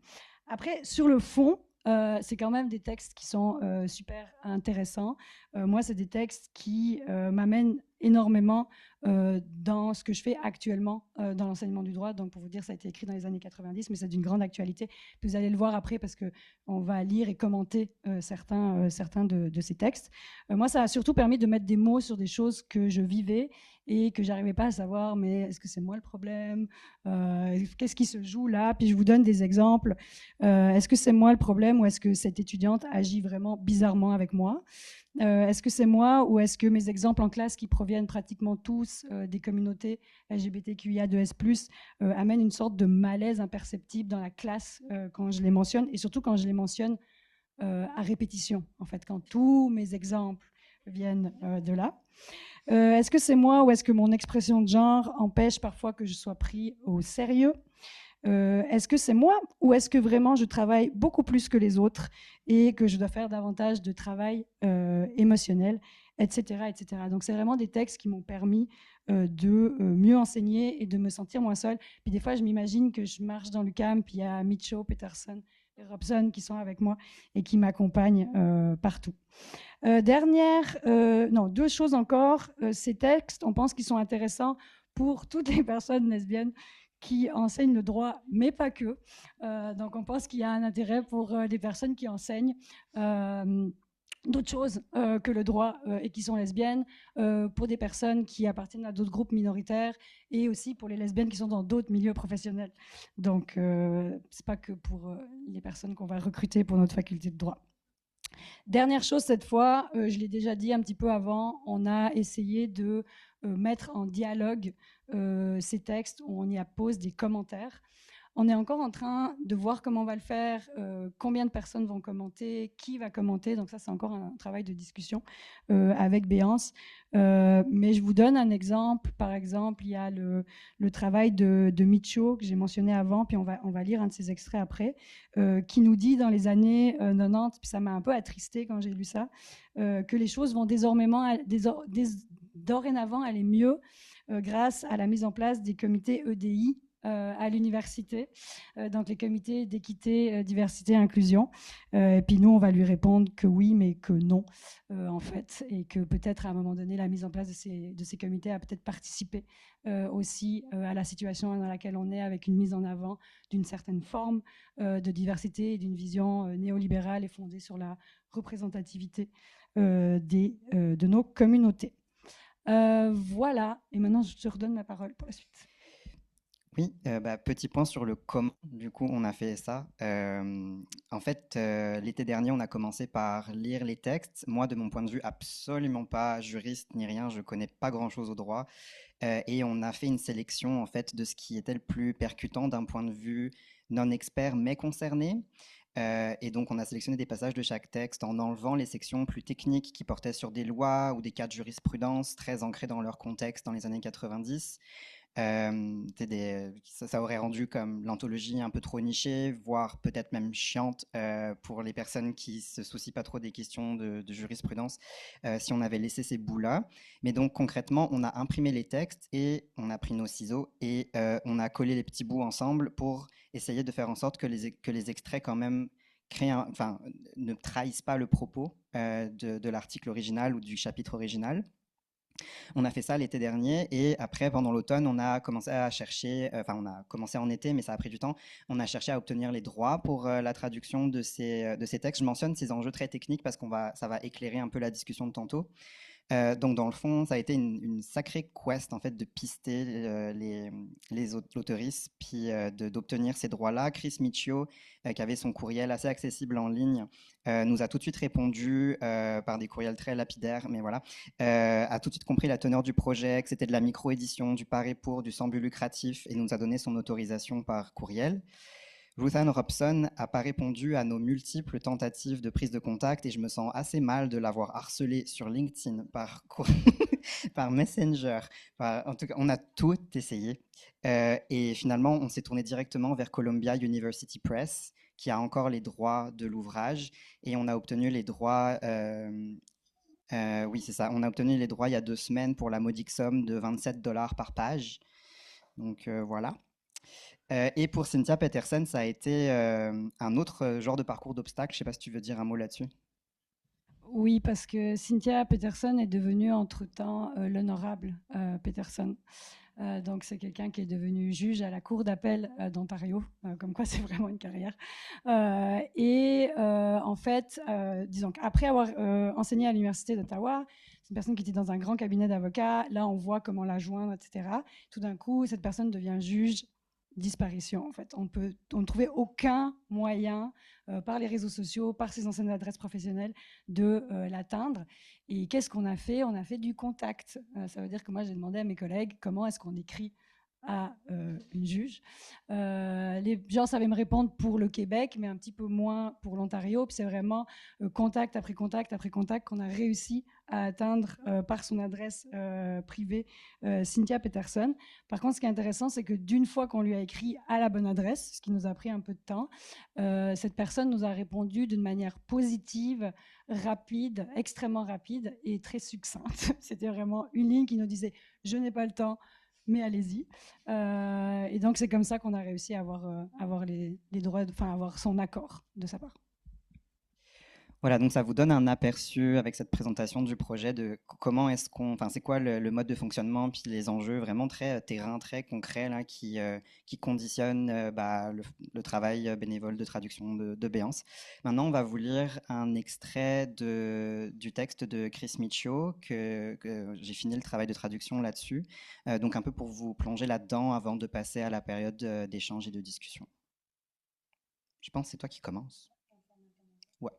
Après, sur le fond, c'est quand même des textes qui sont super intéressants. Moi, c'est des textes qui m'amènent énormément dans ce que je fais actuellement dans l'enseignement du droit. Donc, pour vous dire, ça a été écrit dans les années 90, mais c'est d'une grande actualité. Puis vous allez le voir après parce qu'on va lire et commenter certains de ces textes. Moi, ça a surtout permis de mettre des mots sur des choses que je vivais et que j'arrivais pas à savoir, mais est-ce que c'est moi le problème ? Qu'est-ce qui se joue là ? Puis je vous donne des exemples. Est-ce que c'est moi le problème ou est-ce que cette étudiante agit vraiment bizarrement avec moi ? Est-ce que c'est moi ou est-ce que mes exemples en classe qui proviennent pratiquement tous des communautés LGBTQIA2S+, amènent une sorte de malaise imperceptible dans la classe quand je les mentionne et surtout quand je les mentionne à répétition, en fait, quand tous mes exemples viennent de là. Est-ce que c'est moi ou est-ce que mon expression de genre empêche parfois que je sois pris au sérieux ? Est-ce que c'est moi ou est-ce que vraiment je travaille beaucoup plus que les autres et que je dois faire davantage de travail émotionnel ? etc., etc. Donc, c'est vraiment des textes qui m'ont permis de mieux enseigner et de me sentir moins seule. Puis des fois, je m'imagine que je marche dans l'UQAM, puis il y a Micho, Peterson et Robson qui sont avec moi et qui m'accompagnent partout. Deux choses encore. Ces textes, on pense qu'ils sont intéressants pour toutes les personnes lesbiennes qui enseignent le droit, mais pas que. Donc, on pense qu'il y a un intérêt pour les personnes qui enseignent d'autres choses que le droit et qui sont lesbiennes, pour des personnes qui appartiennent à d'autres groupes minoritaires et aussi pour les lesbiennes qui sont dans d'autres milieux professionnels. Donc, c'est pas que pour les personnes qu'on va recruter pour notre faculté de droit. Dernière chose cette fois, je l'ai déjà dit un petit peu avant, on a essayé de mettre en dialogue ces textes où on y appose des commentaires. On est encore en train de voir comment on va le faire, combien de personnes vont commenter, qui va commenter. Donc ça, c'est encore un travail de discussion avec Béance. Mais je vous donne un exemple. Par exemple, il y a le travail de Micho que j'ai mentionné avant, puis on va lire un de ses extraits après, qui nous dit dans les années 90, puis ça m'a un peu attristée quand j'ai lu ça, que les choses vont dorénavant aller mieux grâce à la mise en place des comités EDI, à l'université, donc les comités d'équité, diversité et inclusion. Et puis nous, on va lui répondre que oui, mais que non, en fait, et que peut-être à un moment donné, la mise en place de ces comités a peut-être participé aussi à la situation dans laquelle on est, avec une mise en avant d'une certaine forme de diversité et d'une vision néolibérale et fondée sur la représentativité de nos communautés. Voilà, et maintenant je te redonne la parole pour la suite. Oui, petit point sur le comment, du coup, on a fait ça. En fait, l'été dernier, on a commencé par lire les textes. Moi, de mon point de vue, absolument pas juriste ni rien, je connais pas grand-chose au droit. Et on a fait une sélection, en fait, de ce qui était le plus percutant d'un point de vue non expert, mais concerné. Et donc, on a sélectionné des passages de chaque texte en enlevant les sections plus techniques qui portaient sur des lois ou des cas de jurisprudence très ancrés dans leur contexte dans les années 90. Ça aurait rendu comme l'anthologie un peu trop nichée, voire peut-être même chiante pour les personnes qui se soucient pas trop des questions de jurisprudence, si on avait laissé ces bouts-là. Mais donc concrètement, on a imprimé les textes et on a pris nos ciseaux et on a collé les petits bouts ensemble pour essayer de faire en sorte que les extraits quand même ne trahissent pas le propos de l'article original ou du chapitre original. On a fait ça l'été dernier et après, pendant l'automne, on a commencé à chercher, on a commencé en été, mais ça a pris du temps, on a cherché à obtenir les droits pour la traduction de ces textes. Je mentionne ces enjeux très techniques parce ça va éclairer un peu la discussion de tantôt. Donc, dans le fond, ça a été une sacrée quest en fait de pister les autoristes, puis d'obtenir ces droits-là. Chris Michio, qui avait son courriel assez accessible en ligne, nous a tout de suite répondu par des courriels très lapidaires, mais voilà, a tout de suite compris la teneur du projet, que c'était de la micro-édition, du par et pour, du sans but lucratif, et nous a donné son autorisation par courriel. Ruthann Robson n'a pas répondu à nos multiples tentatives de prise de contact et je me sens assez mal de l'avoir harcelé sur LinkedIn par Messenger. En tout cas, on a tout essayé. Et finalement, on s'est tourné directement vers Columbia University Press, qui a encore les droits de l'ouvrage. Et on a obtenu les droits... oui, c'est ça. On a obtenu les droits il y a 2 semaines pour la modique somme de $27 par page. Donc voilà. Et pour Cynthia Peterson, ça a été un autre genre de parcours d'obstacles. Je ne sais pas si tu veux dire un mot là-dessus. Oui, parce que Cynthia Peterson est devenue entre-temps l'honorable Peterson. Donc, c'est quelqu'un qui est devenu juge à la Cour d'appel d'Ontario, comme quoi c'est vraiment une carrière. En fait, disons qu'après avoir enseigné à l'Université d'Ottawa, c'est une personne qui était dans un grand cabinet d'avocats. Là, on voit comment la joindre, etc. Tout d'un coup, cette personne devient juge. Disparition, en fait. On ne trouvait aucun moyen, par les réseaux sociaux, par ses anciennes adresses professionnelles, de l'atteindre. Et qu'est-ce qu'on a fait? On a fait du contact. Ça veut dire que moi, j'ai demandé à mes collègues comment est-ce qu'on écrit à une juge. Les gens savaient me répondre pour le Québec, mais un petit peu moins pour l'Ontario. Puis c'est vraiment contact après contact après contact qu'on a réussi à atteindre par son adresse privée, Cynthia Peterson. Par contre, ce qui est intéressant, c'est que d'une fois qu'on lui a écrit à la bonne adresse, ce qui nous a pris un peu de temps, cette personne nous a répondu d'une manière positive, rapide, extrêmement rapide et très succincte. C'était vraiment une ligne qui nous disait « je n'ai pas le temps ». Mais allez-y. Et donc, c'est comme ça qu'on a réussi à avoir les droits, enfin, avoir son accord de sa part. Voilà, donc ça vous donne un aperçu avec cette présentation du projet de comment est-ce qu'on, enfin, c'est quoi le mode de fonctionnement, puis les enjeux vraiment très terrain, très concrets là, qui conditionnent le travail bénévole de traduction de Béance. Maintenant, on va vous lire un extrait du texte de Chris Michaud, que j'ai fini le travail de traduction là-dessus, donc un peu pour vous plonger là-dedans avant de passer à la période d'échange et de discussion. Je pense que c'est toi qui commences. Ouais.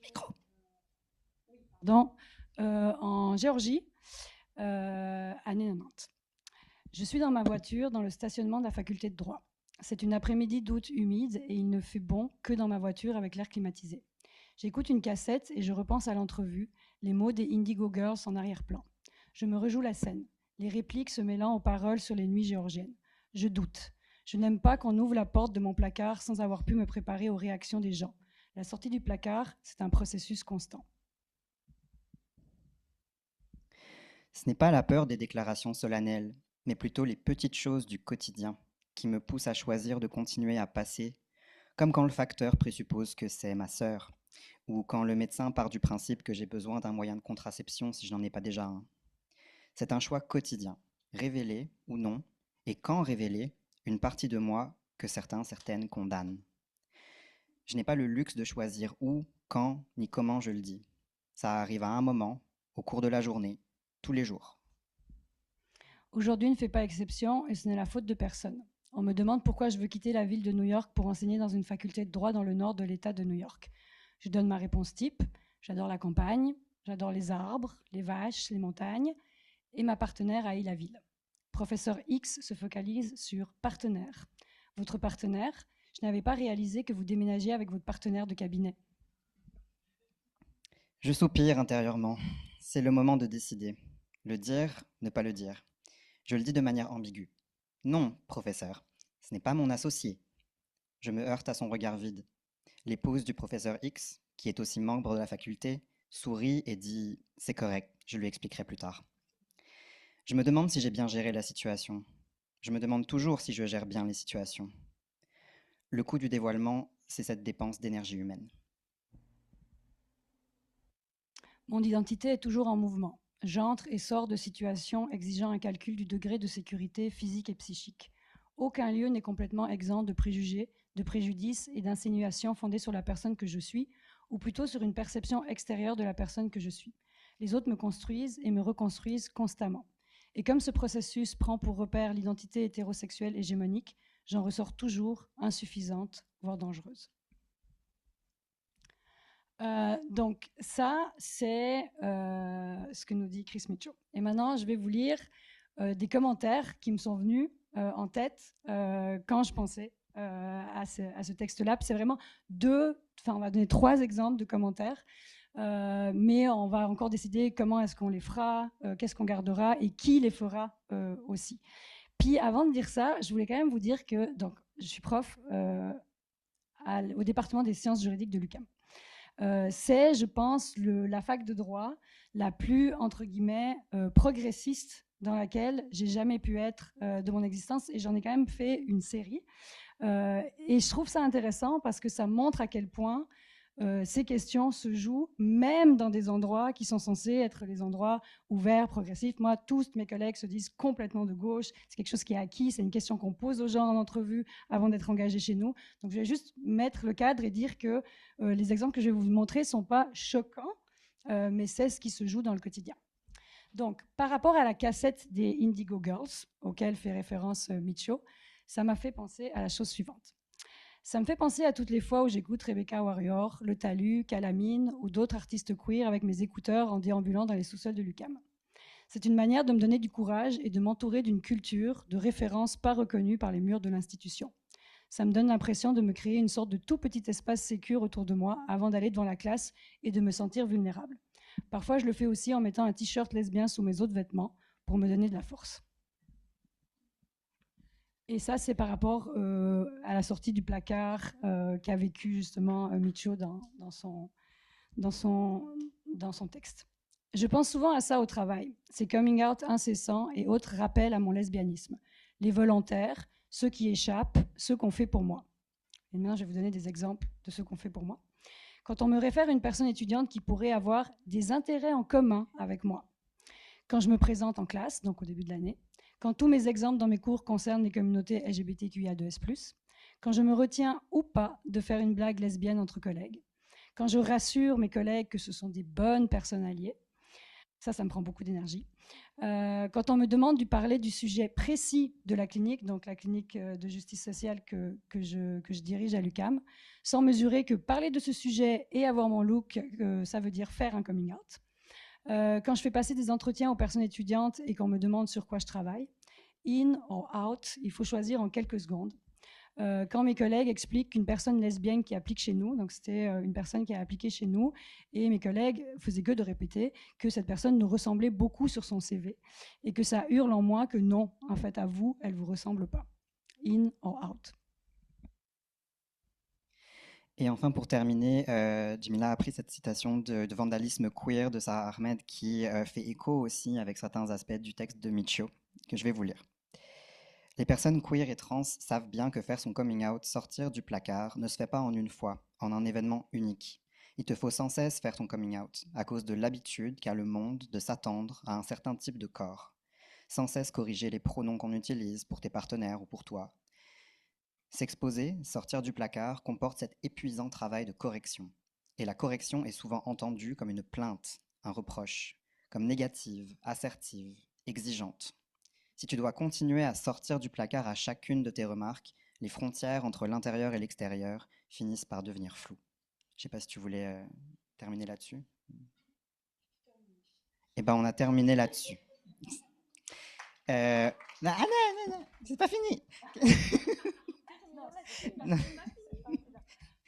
Micro. En Géorgie, année 90. Je suis dans ma voiture dans le stationnement de la faculté de droit. C'est une après-midi d'août humide et il ne fait bon que dans ma voiture avec l'air climatisé. J'écoute une cassette et je repense à l'entrevue, les mots des Indigo Girls en arrière-plan. Je me rejoue la scène, les répliques se mêlant aux paroles sur les nuits géorgiennes. Je doute. Je n'aime pas qu'on ouvre la porte de mon placard sans avoir pu me préparer aux réactions des gens. La sortie du placard, c'est un processus constant. Ce n'est pas la peur des déclarations solennelles, mais plutôt les petites choses du quotidien qui me poussent à choisir de continuer à passer, comme quand le facteur présuppose que c'est ma sœur, ou quand le médecin part du principe que j'ai besoin d'un moyen de contraception si je n'en ai pas déjà un. C'est un choix quotidien, révélé ou non, et quand révélé, une partie de moi que certaines condamnent. Je n'ai pas le luxe de choisir où, quand, ni comment je le dis. Ça arrive à un moment, au cours de la journée, tous les jours. Aujourd'hui ne fait pas exception et ce n'est la faute de personne. On me demande pourquoi je veux quitter la ville de New York pour enseigner dans une faculté de droit dans le nord de l'État de New York. Je donne ma réponse type. J'adore la campagne, j'adore les arbres, les vaches, les montagnes, et ma partenaire haït la ville. Professeur X se focalise sur partenaire. Votre partenaire, je n'avais pas réalisé que vous déménagiez avec votre partenaire de cabinet. Je soupire intérieurement. C'est le moment de décider. Le dire, ne pas le dire. Je le dis de manière ambiguë. Non, professeur, ce n'est pas mon associé. Je me heurte à son regard vide. L'épouse du professeur X, qui est aussi membre de la faculté, sourit et dit « C'est correct, je lui expliquerai plus tard ». Je me demande si j'ai bien géré la situation. Je me demande toujours si je gère bien les situations. Le coût du dévoilement, c'est cette dépense d'énergie humaine. Mon identité est toujours en mouvement. J'entre et sors de situations exigeant un calcul du degré de sécurité physique et psychique. Aucun lieu n'est complètement exempt de préjugés, de préjudices et d'insinuations fondées sur la personne que je suis, ou plutôt sur une perception extérieure de la personne que je suis. Les autres me construisent et me reconstruisent constamment. Et comme ce processus prend pour repère l'identité hétérosexuelle hégémonique, j'en ressors toujours insuffisante, voire dangereuse. Donc ça, c'est ce que nous dit Chris Michaud. Et maintenant, je vais vous lire des commentaires qui me sont venus en tête quand je pensais à ce texte-là. C'est vraiment on va donner 3 exemples de commentaires, mais on va encore décider comment est-ce qu'on les fera, qu'est-ce qu'on gardera et qui les fera aussi. Puis avant de dire ça, je voulais quand même vous dire que donc, je suis prof au département des sciences juridiques de l'UQAM. C'est, je pense, la fac de droit la plus, entre guillemets, progressiste dans laquelle j'ai jamais pu être de mon existence, et j'en ai quand même fait une série. Et je trouve ça intéressant parce que ça montre à quel point ces questions se jouent même dans des endroits qui sont censés être les endroits ouverts, progressifs. Moi, tous mes collègues se disent complètement de gauche. C'est quelque chose qui est acquis. C'est une question qu'on pose aux gens en entrevue avant d'être engagés chez nous. Donc, je vais juste mettre le cadre et dire que les exemples que je vais vous montrer ne sont pas choquants, mais c'est ce qui se joue dans le quotidien. Donc, par rapport à la cassette des Indigo Girls, auquel fait référence Michaud, ça m'a fait penser à la chose suivante. Ça me fait penser à toutes les fois où j'écoute Rebecca Warrior, Le Talus, Calamine ou d'autres artistes queer avec mes écouteurs en déambulant dans les sous-sols de l'UQAM. C'est une manière de me donner du courage et de m'entourer d'une culture, de références pas reconnues par les murs de l'institution. Ça me donne l'impression de me créer une sorte de tout petit espace sécure autour de moi avant d'aller devant la classe et de me sentir vulnérable. Parfois, je le fais aussi en mettant un t-shirt lesbien sous mes autres vêtements pour me donner de la force. Et ça, c'est par rapport à la sortie du placard qu'a vécu justement Micho dans son texte. Je pense souvent à ça au travail, ces coming out incessants et autres rappels à mon lesbianisme. Les volontaires, ceux qui échappent, ceux qu'on fait pour moi. Et maintenant, je vais vous donner des exemples de ceux qu'on fait pour moi. Quand on me réfère à une personne étudiante qui pourrait avoir des intérêts en commun avec moi. Quand je me présente en classe, donc au début de l'année. Quand tous mes exemples dans mes cours concernent les communautés LGBTQIA2S+. Quand je me retiens ou pas de faire une blague lesbienne entre collègues. Quand je rassure mes collègues que ce sont des bonnes personnes alliées. Ça me prend beaucoup d'énergie. Quand on me demande de parler du sujet précis de la clinique, donc la clinique de justice sociale que je dirige à l'UQAM, sans mesurer que parler de ce sujet et avoir mon look, ça veut dire faire un coming out. Quand je fais passer des entretiens aux personnes étudiantes et qu'on me demande sur quoi je travaille, in or out, il faut choisir en quelques secondes. Quand mes collègues expliquent qu'une personne lesbienne qui applique chez nous, donc c'était une personne qui a appliqué chez nous, et mes collègues faisaient que de répéter que cette personne nous ressemblait beaucoup sur son CV, et que ça hurle en moi que non, en fait, à vous, elle ne vous ressemble pas. In or out. Et enfin, pour terminer, Jimila a pris cette citation de vandalisme queer de Sarah Ahmed qui fait écho aussi avec certains aspects du texte de Michio, que je vais vous lire. Les personnes queer et trans savent bien que faire son coming out, sortir du placard, ne se fait pas en une fois, en un événement unique. Il te faut sans cesse faire ton coming out, à cause de l'habitude qu'a le monde de s'attendre à un certain type de corps. Sans cesse corriger les pronoms qu'on utilise pour tes partenaires ou pour toi. S'exposer, sortir du placard, comporte cet épuisant travail de correction. Et la correction est souvent entendue comme une plainte, un reproche, comme négative, assertive, exigeante. Si tu dois continuer à sortir du placard à chacune de tes remarques, les frontières entre l'intérieur et l'extérieur finissent par devenir floues. Je ne sais pas si tu voulais terminer là-dessus. Eh bien, on a terminé là-dessus. Non, c'est pas fini. Non.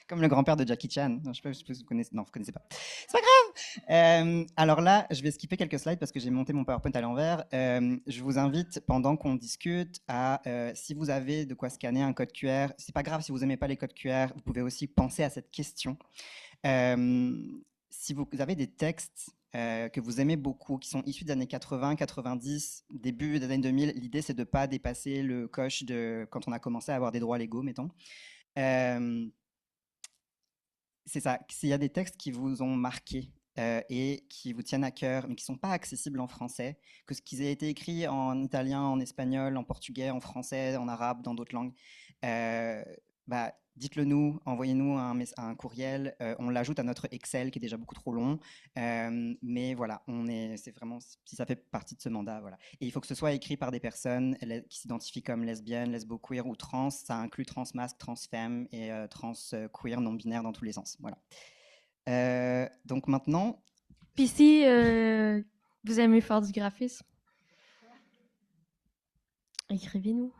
Comme le grand-père de Jackie Chan. Non, je sais pas si vous connaissez. Non, vous connaissez pas. C'est pas grave. Alors là, je vais skipper quelques slides parce que j'ai monté mon PowerPoint à l'envers. Je vous invite, pendant qu'on discute, à si vous avez de quoi scanner un code QR. C'est pas grave si vous n'aimez pas les codes QR. Vous pouvez aussi penser à cette question. Si vous avez des textes que vous aimez beaucoup, qui sont issus des années 80, 90, début des années 2000, l'idée c'est de ne pas dépasser le coche de quand on a commencé à avoir des droits légaux, mettons. C'est ça, s'il y a des textes qui vous ont marqué et qui vous tiennent à cœur, mais qui ne sont pas accessibles en français, que ce qu'ils aient été écrits en italien, en espagnol, en portugais, en français, en arabe, dans d'autres langues, dites-le nous, envoyez-nous un courriel, on l'ajoute à notre Excel qui est déjà beaucoup trop long, mais voilà, c'est vraiment, si ça fait partie de ce mandat, voilà. Et il faut que ce soit écrit par des personnes qui s'identifient comme lesbiennes, lesbo-queer ou trans, ça inclut transmasque, transfemme et trans-queer non-binaire dans tous les sens, voilà. Donc maintenant... Puis si vous aimez faire du graphisme, écrivez-nous.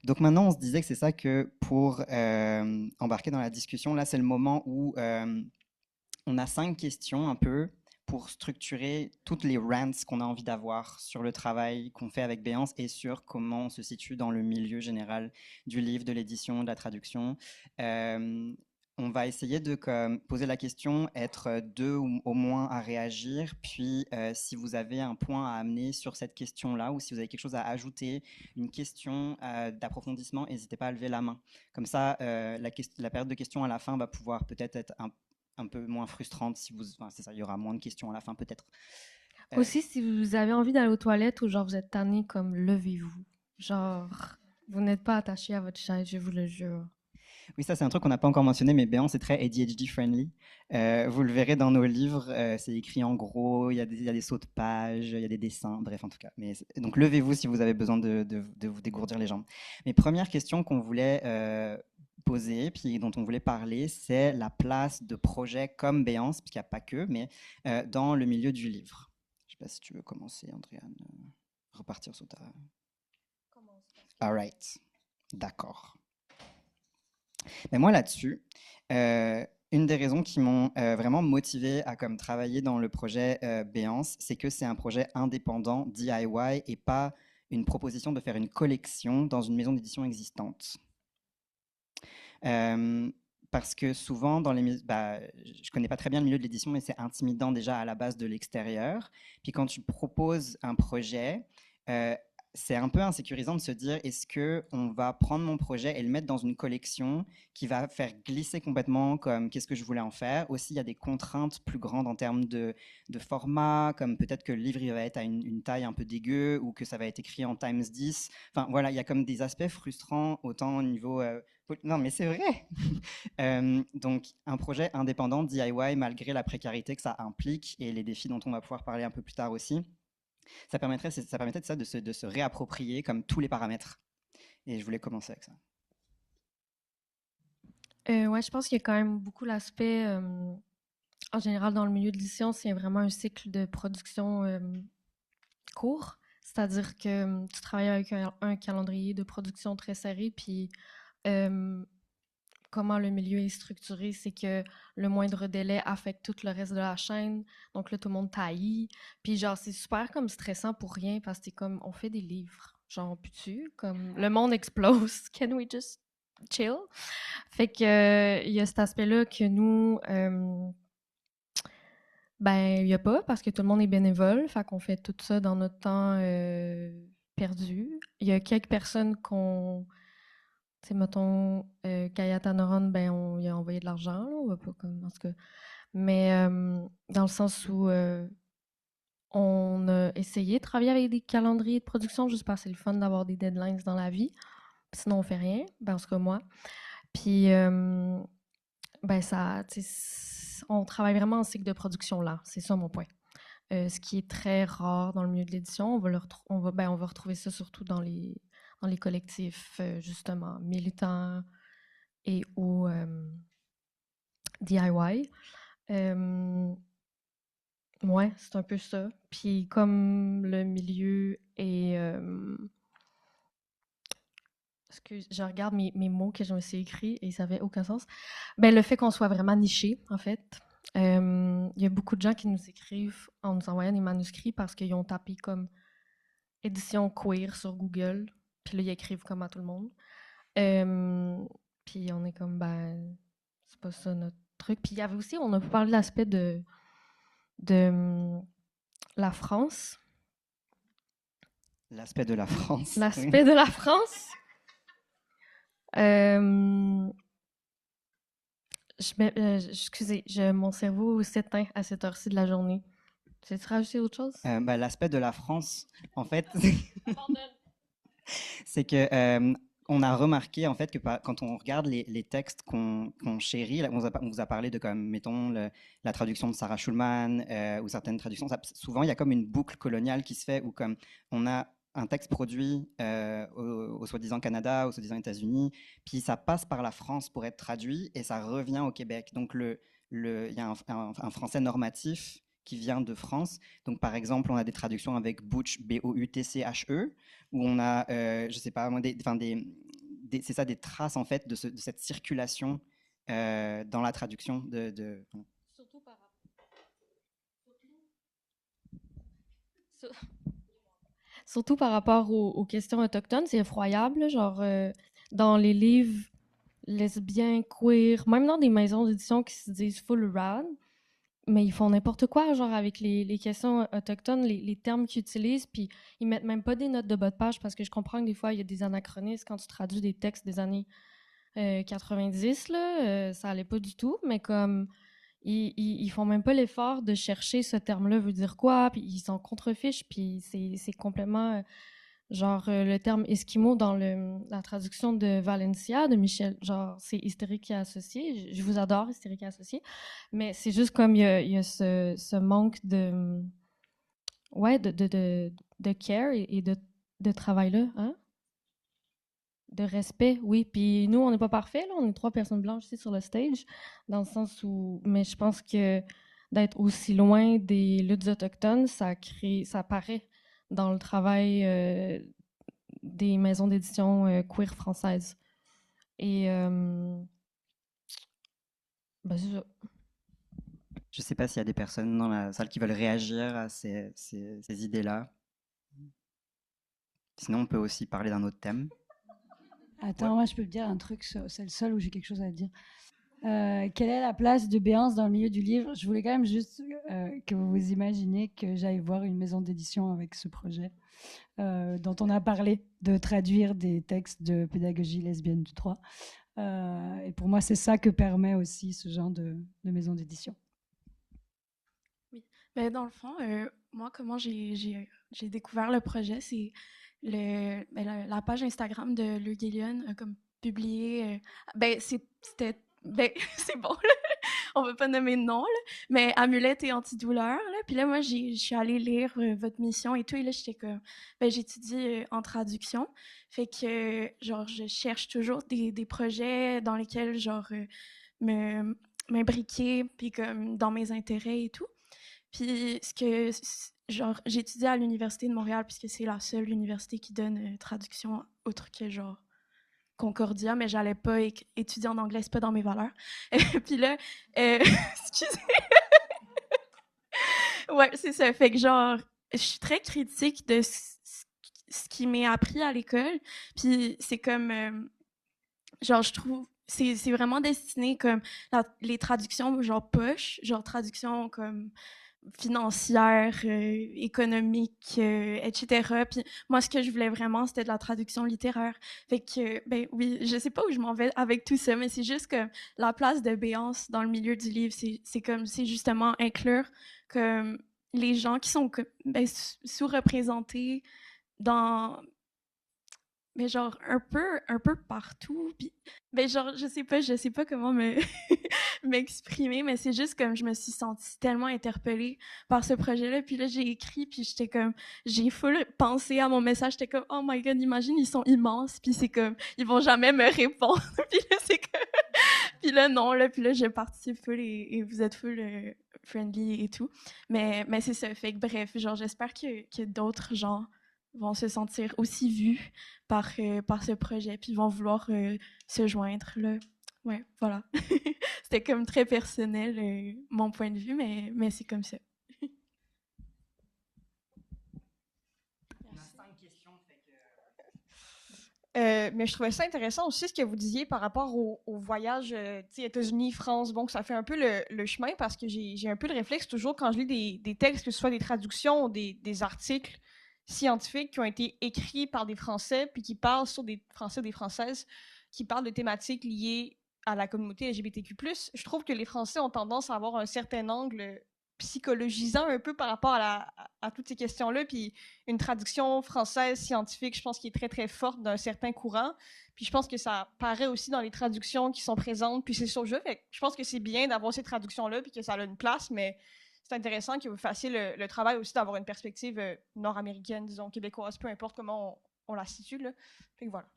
Donc maintenant, on se disait que c'est ça que pour embarquer dans la discussion, là, c'est le moment où on a 5 questions un peu pour structurer toutes les rants qu'on a envie d'avoir sur le travail qu'on fait avec Béance et sur comment on se situe dans le milieu général du livre, de l'édition, de la traduction. On va essayer de poser la question, être 2 ou au moins à réagir, puis si vous avez un point à amener sur cette question-là ou si vous avez quelque chose à ajouter, une question d'approfondissement, n'hésitez pas à lever la main. Comme ça, la période de questions à la fin va pouvoir peut-être être un peu moins frustrante si c'est ça, il y aura moins de questions à la fin peut-être. Aussi, si vous avez envie d'aller aux toilettes ou genre vous êtes tanné, comme levez-vous. Genre, vous n'êtes pas attaché à votre chaise, je vous le jure. Oui, ça c'est un truc qu'on n'a pas encore mentionné, mais Béance est très ADHD friendly. Vous le verrez dans nos livres, c'est écrit en gros, il y a des sauts de page, il y a des dessins, bref en tout cas. Donc levez-vous si vous avez besoin de vous dégourdir les jambes. Mais première question qu'on voulait poser, puis dont on voulait parler, c'est la place de projets comme Béance, puisqu'il n'y a pas que, mais dans le milieu du livre. Je ne sais pas si tu veux commencer, Andréane, repartir sur ta... Commence. All right, d'accord. Mais moi là-dessus, une des raisons qui m'ont vraiment motivé à travailler dans le projet Béance, c'est que c'est un projet indépendant, DIY, et pas une proposition de faire une collection dans une maison d'édition existante. Parce que souvent, je connais pas très bien le milieu de l'édition, mais c'est intimidant déjà à la base de l'extérieur. Puis quand tu proposes un projet, euh, c'est un peu insécurisant de se dire, est-ce que on va prendre mon projet et le mettre dans une collection qui va faire glisser complètement comme qu'est-ce que je voulais en faire. Aussi, il y a des contraintes plus grandes en termes de format, comme peut-être que le livre il va être à une taille un peu dégueu ou que ça va être écrit en Times 10. Enfin voilà, il y a comme des aspects frustrants autant au niveau non, mais c'est vrai. Donc, un projet indépendant, DIY, malgré la précarité que ça implique et les défis dont on va pouvoir parler un peu plus tard aussi, ça permettrait de ça de se réapproprier comme tous les paramètres. Et je voulais commencer avec ça. Ouais, je pense qu'il y a quand même beaucoup l'aspect, en général, dans le milieu de l'édition, c'est vraiment un cycle de production court. C'est-à-dire que tu travailles avec un calendrier de production très serré, puis comment le milieu est structuré, c'est que le moindre délai affecte tout le reste de la chaîne. Donc là, tout le monde taillit. Puis genre, c'est super comme stressant pour rien parce que c'est comme, on fait des livres. Genre, on peut-tu? Comme, le monde explose. Can we just chill? Fait que, il y a cet aspect-là que nous, ben, il y a pas parce que tout le monde est bénévole. Fait qu'on fait tout ça dans notre temps perdu. Il y a quelques personnes tu sais, mettons, Kayata Noron, ben, on lui a envoyé de l'argent, là, on va pas comme, en tout cas. Mais dans le sens où on a essayé de travailler avec des calendriers de production juste parce que c'est le fun d'avoir des deadlines dans la vie. Sinon, on fait rien, ben, en tout cas, moi. Puis, ben, ça, tu sais, on travaille vraiment en cycle de production là. C'est ça mon point. Ce qui est très rare dans le milieu de l'édition. On va retrouver ça surtout dans les collectifs, justement, militants et ou DIY. Ouais, c'est un peu ça. Puis comme le milieu est... excuse, je regarde mes mots que je me suis écrits et ça n'avait aucun sens. Ben, le fait qu'on soit vraiment niché, en fait. Il y a beaucoup de gens qui nous écrivent en nous envoyant des manuscrits parce qu'ils ont tapé comme édition queer sur Google. Puis là, ils écrivent comme à tout le monde. Puis on est comme, ben, c'est pas ça notre truc. Puis il y avait aussi, on a parlé de l'aspect de la France. L'aspect de la France. L'aspect Oui. de la France. Excusez, mon cerveau s'éteint à cette heure-ci de la journée. Tu veux rajouter autre chose? L'aspect de la France, en fait, c'est que on a remarqué en fait que quand on regarde les textes qu'on chérit, là, on vous a parlé de comme mettons la traduction de Sarah Schulman ou certaines traductions, souvent il y a comme une boucle coloniale qui se fait où comme on a un texte produit au soi-disant Canada, au soi-disant États-Unis, puis ça passe par la France pour être traduit et ça revient au Québec. Donc il y a un français normatif qui vient de France. Donc par exemple, on a des traductions avec Butch, B-O-U-T-C-H-E, où on a, je sais pas, c'est ça, des traces en fait de cette circulation dans la traduction Surtout par rapport. Surtout par rapport aux questions autochtones, c'est effroyable. Genre, dans les livres lesbiens, queer, même dans des maisons d'édition qui se disent full rad, mais ils font n'importe quoi, genre avec les questions autochtones, les termes qu'ils utilisent, puis ils mettent même pas des notes de bas de page parce que je comprends que des fois, il y a des anachronismes quand tu traduis des textes des années 90, là, ça allait pas du tout, mais comme ils font même pas l'effort de chercher ce terme-là veut dire quoi, puis ils s'en contrefichent, puis c'est complètement genre le terme esquimau dans la traduction de Valencia de Michel, genre c'est hystérique et associé. Je vous adore hystérique et associé, mais c'est juste comme il y a ce manque de ouais de care et de travail là, hein? De respect, oui. Puis nous, on n'est pas parfait, là. On est trois personnes blanches ici sur le stage, dans le sens où. Mais je pense que d'être aussi loin des luttes autochtones, ça paraît dans le travail des maisons d'édition queer françaises. Et ben, c'est ça. Je sais pas s'il y a des personnes dans la salle qui veulent réagir à ces idées-là. Sinon, on peut aussi parler d'un autre thème. Attends, moi je peux te dire un truc, c'est le seul où j'ai quelque chose à dire. Quelle est la place de Béance dans le milieu du livre? Je voulais quand même juste que vous vous imaginez que j'aille voir une maison d'édition avec ce projet dont on a parlé, de traduire des textes de pédagogie lesbienne du droit. Et pour moi, c'est ça que permet aussi ce genre de maison d'édition. Oui, ben, dans le fond, moi, comment j'ai découvert le projet, c'est la page Instagram de Le Guillion a comme publié. Ben, c'était. Ben, c'est bon, là. On va pas nommer de nom, là, mais Amulette et Antidouleur. Là. Puis là, moi, je suis allée lire votre mission et tout. Et là, j'étais comme. Ben, j'étudie en traduction. Fait que, genre, je cherche toujours des projets dans lesquels, genre, m'imbriquer, puis comme dans mes intérêts et tout. Puis, genre, j'ai étudié à l'Université de Montréal, puisque c'est la seule université qui donne traduction autre que, genre, Concordia, mais j'allais pas étudier en anglais, c'est pas dans mes valeurs. Puis là, excusez. Ouais, c'est ça. Fait que, genre, je suis très critique de ce qui m'est appris à l'école. Puis c'est comme, genre, je trouve, c'est vraiment destiné comme les traductions, genre, poche, genre, traduction comme financière, économique, etc. Puis moi, ce que je voulais vraiment, c'était de la traduction littéraire. Fait que, ben oui, je sais pas où je m'en vais avec tout ça, mais c'est juste que la place de Béance dans le milieu du livre, c'est justement inclure comme les gens qui sont ben, sous-représentés dans mais genre un peu partout puis ben genre je sais pas comment me m'exprimer mais c'est juste comme je me suis sentie tellement interpellée par ce projet-là puis là j'ai écrit puis j'étais comme j'ai full pensé à mon message j'étais comme oh my god imagine ils sont immenses puis c'est comme ils vont jamais me répondre puis là c'est comme puis là non là puis là je participe full et vous êtes full friendly et tout mais c'est ça fait que bref genre j'espère que d'autres gens vont se sentir aussi vus par ce projet, puis vont vouloir se joindre. Là. Ouais, voilà. C'était comme très personnel, mon point de vue, mais c'est comme ça. On a 5 questions. Mais je trouvais ça intéressant aussi ce que vous disiez par rapport au voyage États-Unis, France. Bon, ça fait un peu le chemin parce que j'ai un peu le réflexe toujours quand je lis des textes, que ce soit des traductions ou des articles scientifiques qui ont été écrits par des Français puis qui parlent sur des Français ou des Françaises qui parlent de thématiques liées à la communauté LGBTQ+. Je trouve que les Français ont tendance à avoir un certain angle psychologisant un peu par rapport à toutes ces questions-là. Puis une traduction française scientifique, je pense, qui est très, très forte d'un certain courant. Puis je pense que ça paraît aussi dans les traductions qui sont présentes. Puis c'est sur le jeu. Fait que je pense que c'est bien d'avoir ces traductions-là puis que ça a une place, mais c'est intéressant que vous fassiez le travail aussi d'avoir une perspective nord-américaine, disons, québécoise, peu importe comment on la situe. Là. Fait que voilà.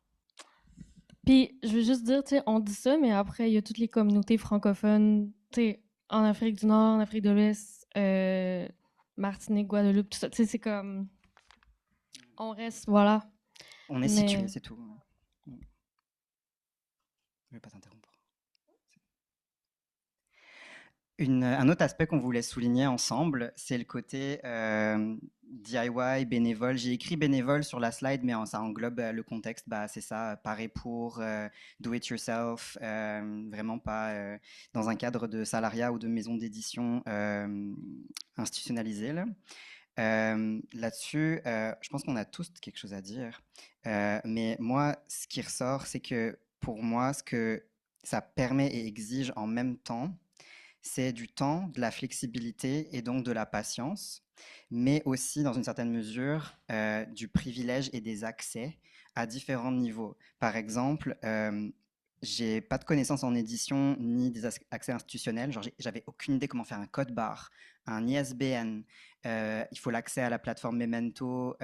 Puis, je veux juste dire, tu sais, on dit ça, mais après, il y a toutes les communautés francophones, tu sais, en Afrique du Nord, en Afrique de l'Ouest, Martinique, Guadeloupe, tout ça. Tu sais, c'est comme. On reste, voilà. On est situé, c'est tout. Je ne vais pas t'interrompre. Un autre aspect qu'on voulait souligner ensemble, c'est le côté DIY, bénévole. J'ai écrit bénévole sur la slide, mais ça englobe le contexte. Bah, c'est ça, pareil pour do it yourself, vraiment pas dans un cadre de salariat ou de maison d'édition institutionnalisée. Là-dessus, je pense qu'on a tous quelque chose à dire. Mais moi, ce qui ressort, c'est que pour moi, ce que ça permet et exige en même temps, c'est du temps, de la flexibilité et donc de la patience, mais aussi, dans une certaine mesure, du privilège et des accès à différents niveaux. Par exemple, j'ai pas de connaissances en édition ni des accès institutionnels. Genre, j'avais aucune idée comment faire un code barre, un ISBN. Il faut l'accès à la plateforme Memento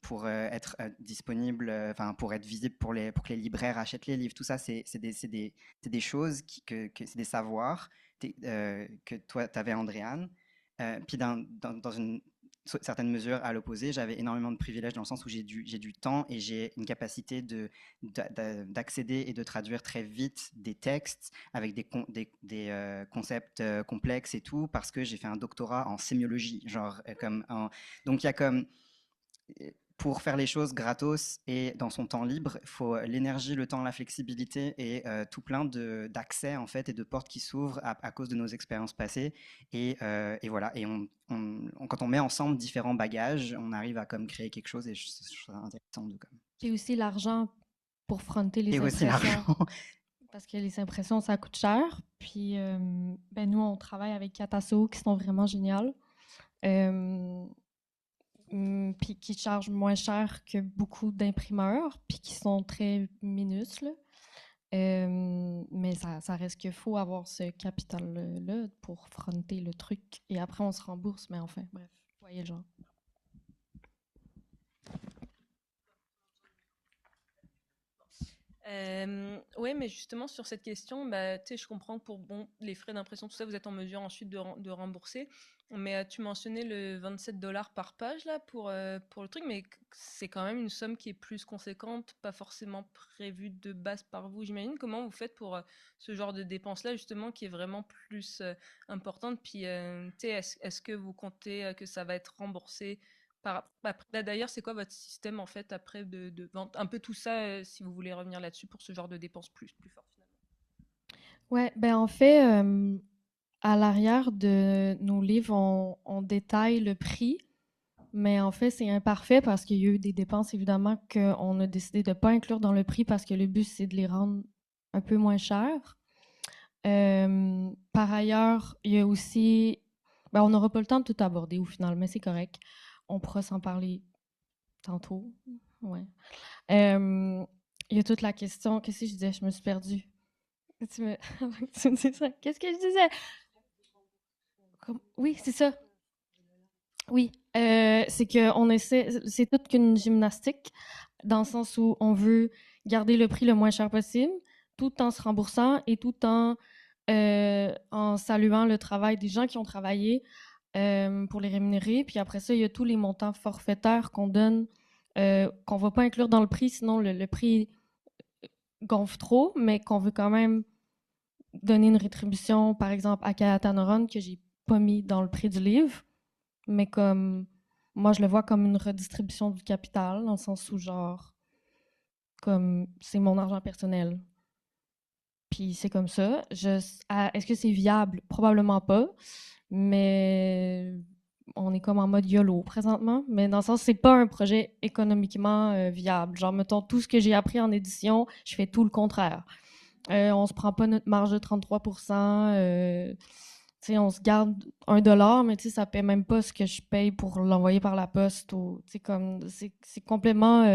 pour être disponible, enfin pour être visible pour que les libraires achètent les livres. Tout ça, c'est des choses c'est des savoirs que toi, tu avais, Andréane. Puis dans une certaine mesure, à l'opposé, j'avais énormément de privilèges dans le sens où j'ai du temps et j'ai une capacité d'accéder et de traduire très vite des textes avec des concepts complexes et tout, parce que j'ai fait un doctorat en sémiologie. Donc il y a comme pour faire les choses gratos et dans son temps libre, il faut l'énergie, le temps, la flexibilité et tout plein d'accès en fait et de portes qui s'ouvrent à cause de nos expériences passées. Et voilà. Et quand on met ensemble différents bagages, on arrive à comme créer quelque chose et je trouve ça intéressant de comme. Puis aussi l'argent pour fronter les Et aussi impressions. l'argent. Parce que les impressions, ça coûte cher. Puis ben nous, on travaille avec Katasso qui sont vraiment géniales. Puis qui chargent moins cher que beaucoup d'imprimeurs, puis qui sont très minuscles. Mais ça reste qu'il faut avoir ce capital-là pour fronter le truc. Et après, on se rembourse. Mais enfin, bref, vous voyez le genre. Oui, mais justement, sur cette question, bah, je comprends que pour les frais d'impression, tout ça, vous êtes en mesure ensuite de rembourser. Mais tu mentionnais le 27 $ par page là, pour le truc, mais c'est quand même une somme qui est plus conséquente, pas forcément prévue de base par vous, j'imagine. Comment vous faites pour ce genre de dépenses-là, justement, qui est vraiment plus importante? Puis, est-ce que vous comptez que ça va être remboursé d'ailleurs, c'est quoi votre système en fait après de vente? Un peu tout ça, si vous voulez revenir là-dessus pour ce genre de dépenses plus fortes finalement. Ouais, ben en fait, à l'arrière de nos livres, on détaille le prix, mais en fait, c'est imparfait parce qu'il y a eu des dépenses évidemment qu'on a décidé de ne pas inclure dans le prix parce que le but, c'est de les rendre un peu moins chers. Par ailleurs, il y a aussi, ben, on n'aura pas le temps de tout aborder au final, mais c'est correct. On pourra s'en parler tantôt. Ouais. Il y a toute la question. Qu'est-ce que je disais? Je me suis perdue. Tu me dis ça. Qu'est-ce que je disais? Oui, c'est ça. Oui. C'est qu'on essaie. C'est toute qu'une gymnastique, dans le sens où on veut garder le prix le moins cher possible, tout en se remboursant et tout en saluant le travail des gens qui ont travaillé pour les rémunérer. Puis après ça, il y a tous les montants forfaitaires qu'on donne, qu'on ne va pas inclure dans le prix, sinon le prix gonfle trop, mais qu'on veut quand même donner une rétribution, par exemple, à Kayatanoron, que j'ai pas mis dans le prix du livre, mais comme moi, je le vois comme une redistribution du capital, dans le sens où, genre, comme c'est mon argent personnel. Puis c'est comme ça. Est-ce que c'est viable? Probablement pas. Mais on est comme en mode YOLO présentement. Mais dans le sens, c'est pas un projet économiquement viable. Genre, mettons, tout ce que j'ai appris en édition, je fais tout le contraire. On se prend pas notre marge de 33%. On se garde $1, mais ça paie même pas ce que je paye pour l'envoyer par la poste. C'est complètement...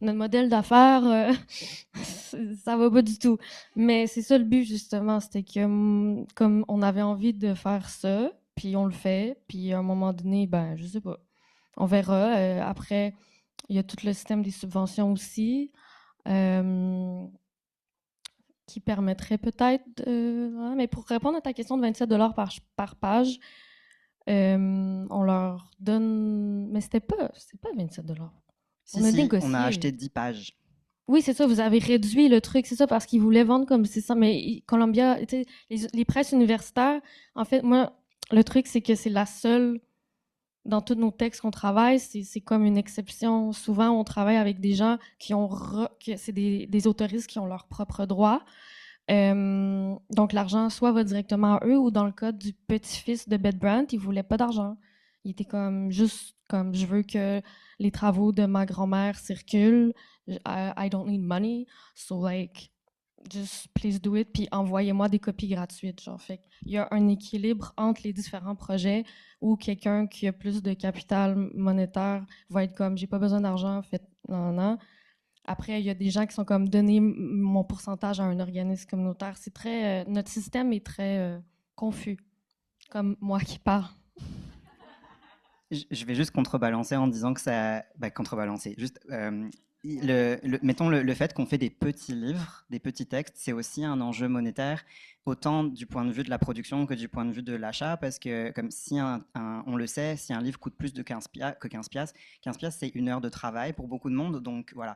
notre modèle d'affaires, ça va pas du tout. Mais c'est ça le but, justement. C'était que, comme on avait envie de faire ça, puis on le fait, puis à un moment donné, ben, je sais pas. On verra. Après, il y a tout le système des subventions aussi, qui permettrait peut-être... mais pour répondre à ta question de 27 $ par page, on leur donne... Mais c'était pas 27 $. On a négocié. On a acheté 10 pages. Oui, c'est ça, vous avez réduit le truc, c'est ça, parce qu'ils voulaient vendre comme c'est ça. Mais Columbia, les presses universitaires, en fait, moi, le truc, c'est que c'est la seule, dans tous nos textes qu'on travaille, c'est comme une exception. Souvent, on travaille avec des gens c'est des autoristes qui ont leurs propres droits. Donc, l'argent soit va directement à eux, ou dans le cas du petit-fils de Beth Brandt, il voulait pas d'argent. Il était juste comme, je veux que les travaux de ma grand-mère circulent. I don't need money. So, like, just please do it. Puis envoyez-moi des copies gratuites. Genre, fait il y a un équilibre entre les différents projets où quelqu'un qui a plus de capital monétaire va être comme, j'ai pas besoin d'argent, faites non. Après, il y a des gens qui sont comme, donner mon pourcentage à un organisme communautaire. C'est très, notre système est très confus, comme moi qui parle. Je vais juste contrebalancer en disant que ça... contrebalancer. Juste, mettons le fait qu'on fait des petits livres, des petits textes, c'est aussi un enjeu monétaire, autant du point de vue de la production que du point de vue de l'achat, parce que comme si on le sait, si un livre coûte plus de 15 piastres, c'est 1 heure de travail pour beaucoup de monde. Donc voilà.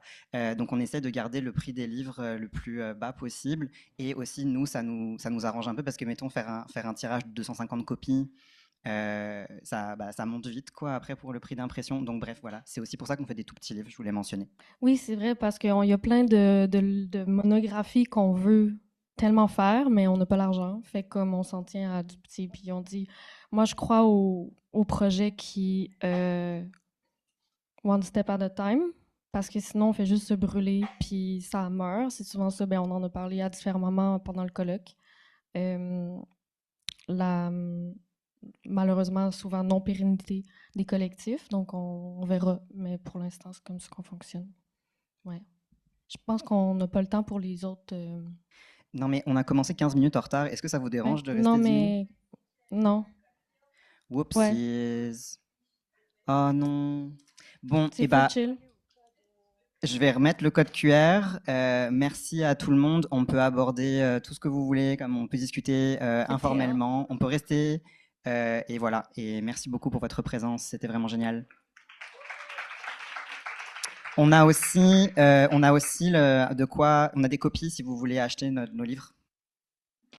Donc on essaie de garder le prix des livres le plus bas possible. Et aussi, nous, ça nous arrange un peu parce que, mettons, faire un tirage de 250 copies, ça monte vite quoi après pour le prix d'impression. Donc bref, voilà, c'est aussi pour ça qu'on fait des tout petits livres, je voulais mentionner. Oui, c'est vrai, parce qu'il y a plein de monographies qu'on veut tellement faire, mais on n'a pas l'argent. Fait que comme on s'en tient à du petit, puis on dit, moi je crois au projet qui one step at a time, parce que sinon on fait juste se brûler, puis ça meurt. C'est souvent ça, ben, on en a parlé à différents moments pendant le colloque. La malheureusement souvent non-pérennité des collectifs, donc on verra, mais pour l'instant c'est comme ça qu'on fonctionne. Ouais. Je pense qu'on n'a pas le temps pour les autres. Non mais on a commencé 15 minutes en retard, est-ce que ça vous dérange de rester Non, 10 minutes? mais non. Ouais, Whoopsies. Oh non. Bon, c'est et full chill. je vais remettre le code QR. Merci à tout le monde. On peut aborder tout ce que vous voulez, comme on peut discuter informellement. On peut rester. Et voilà. Et merci beaucoup pour votre présence. C'était vraiment génial. On a aussi de quoi. On a des copies si vous voulez acheter nos livres.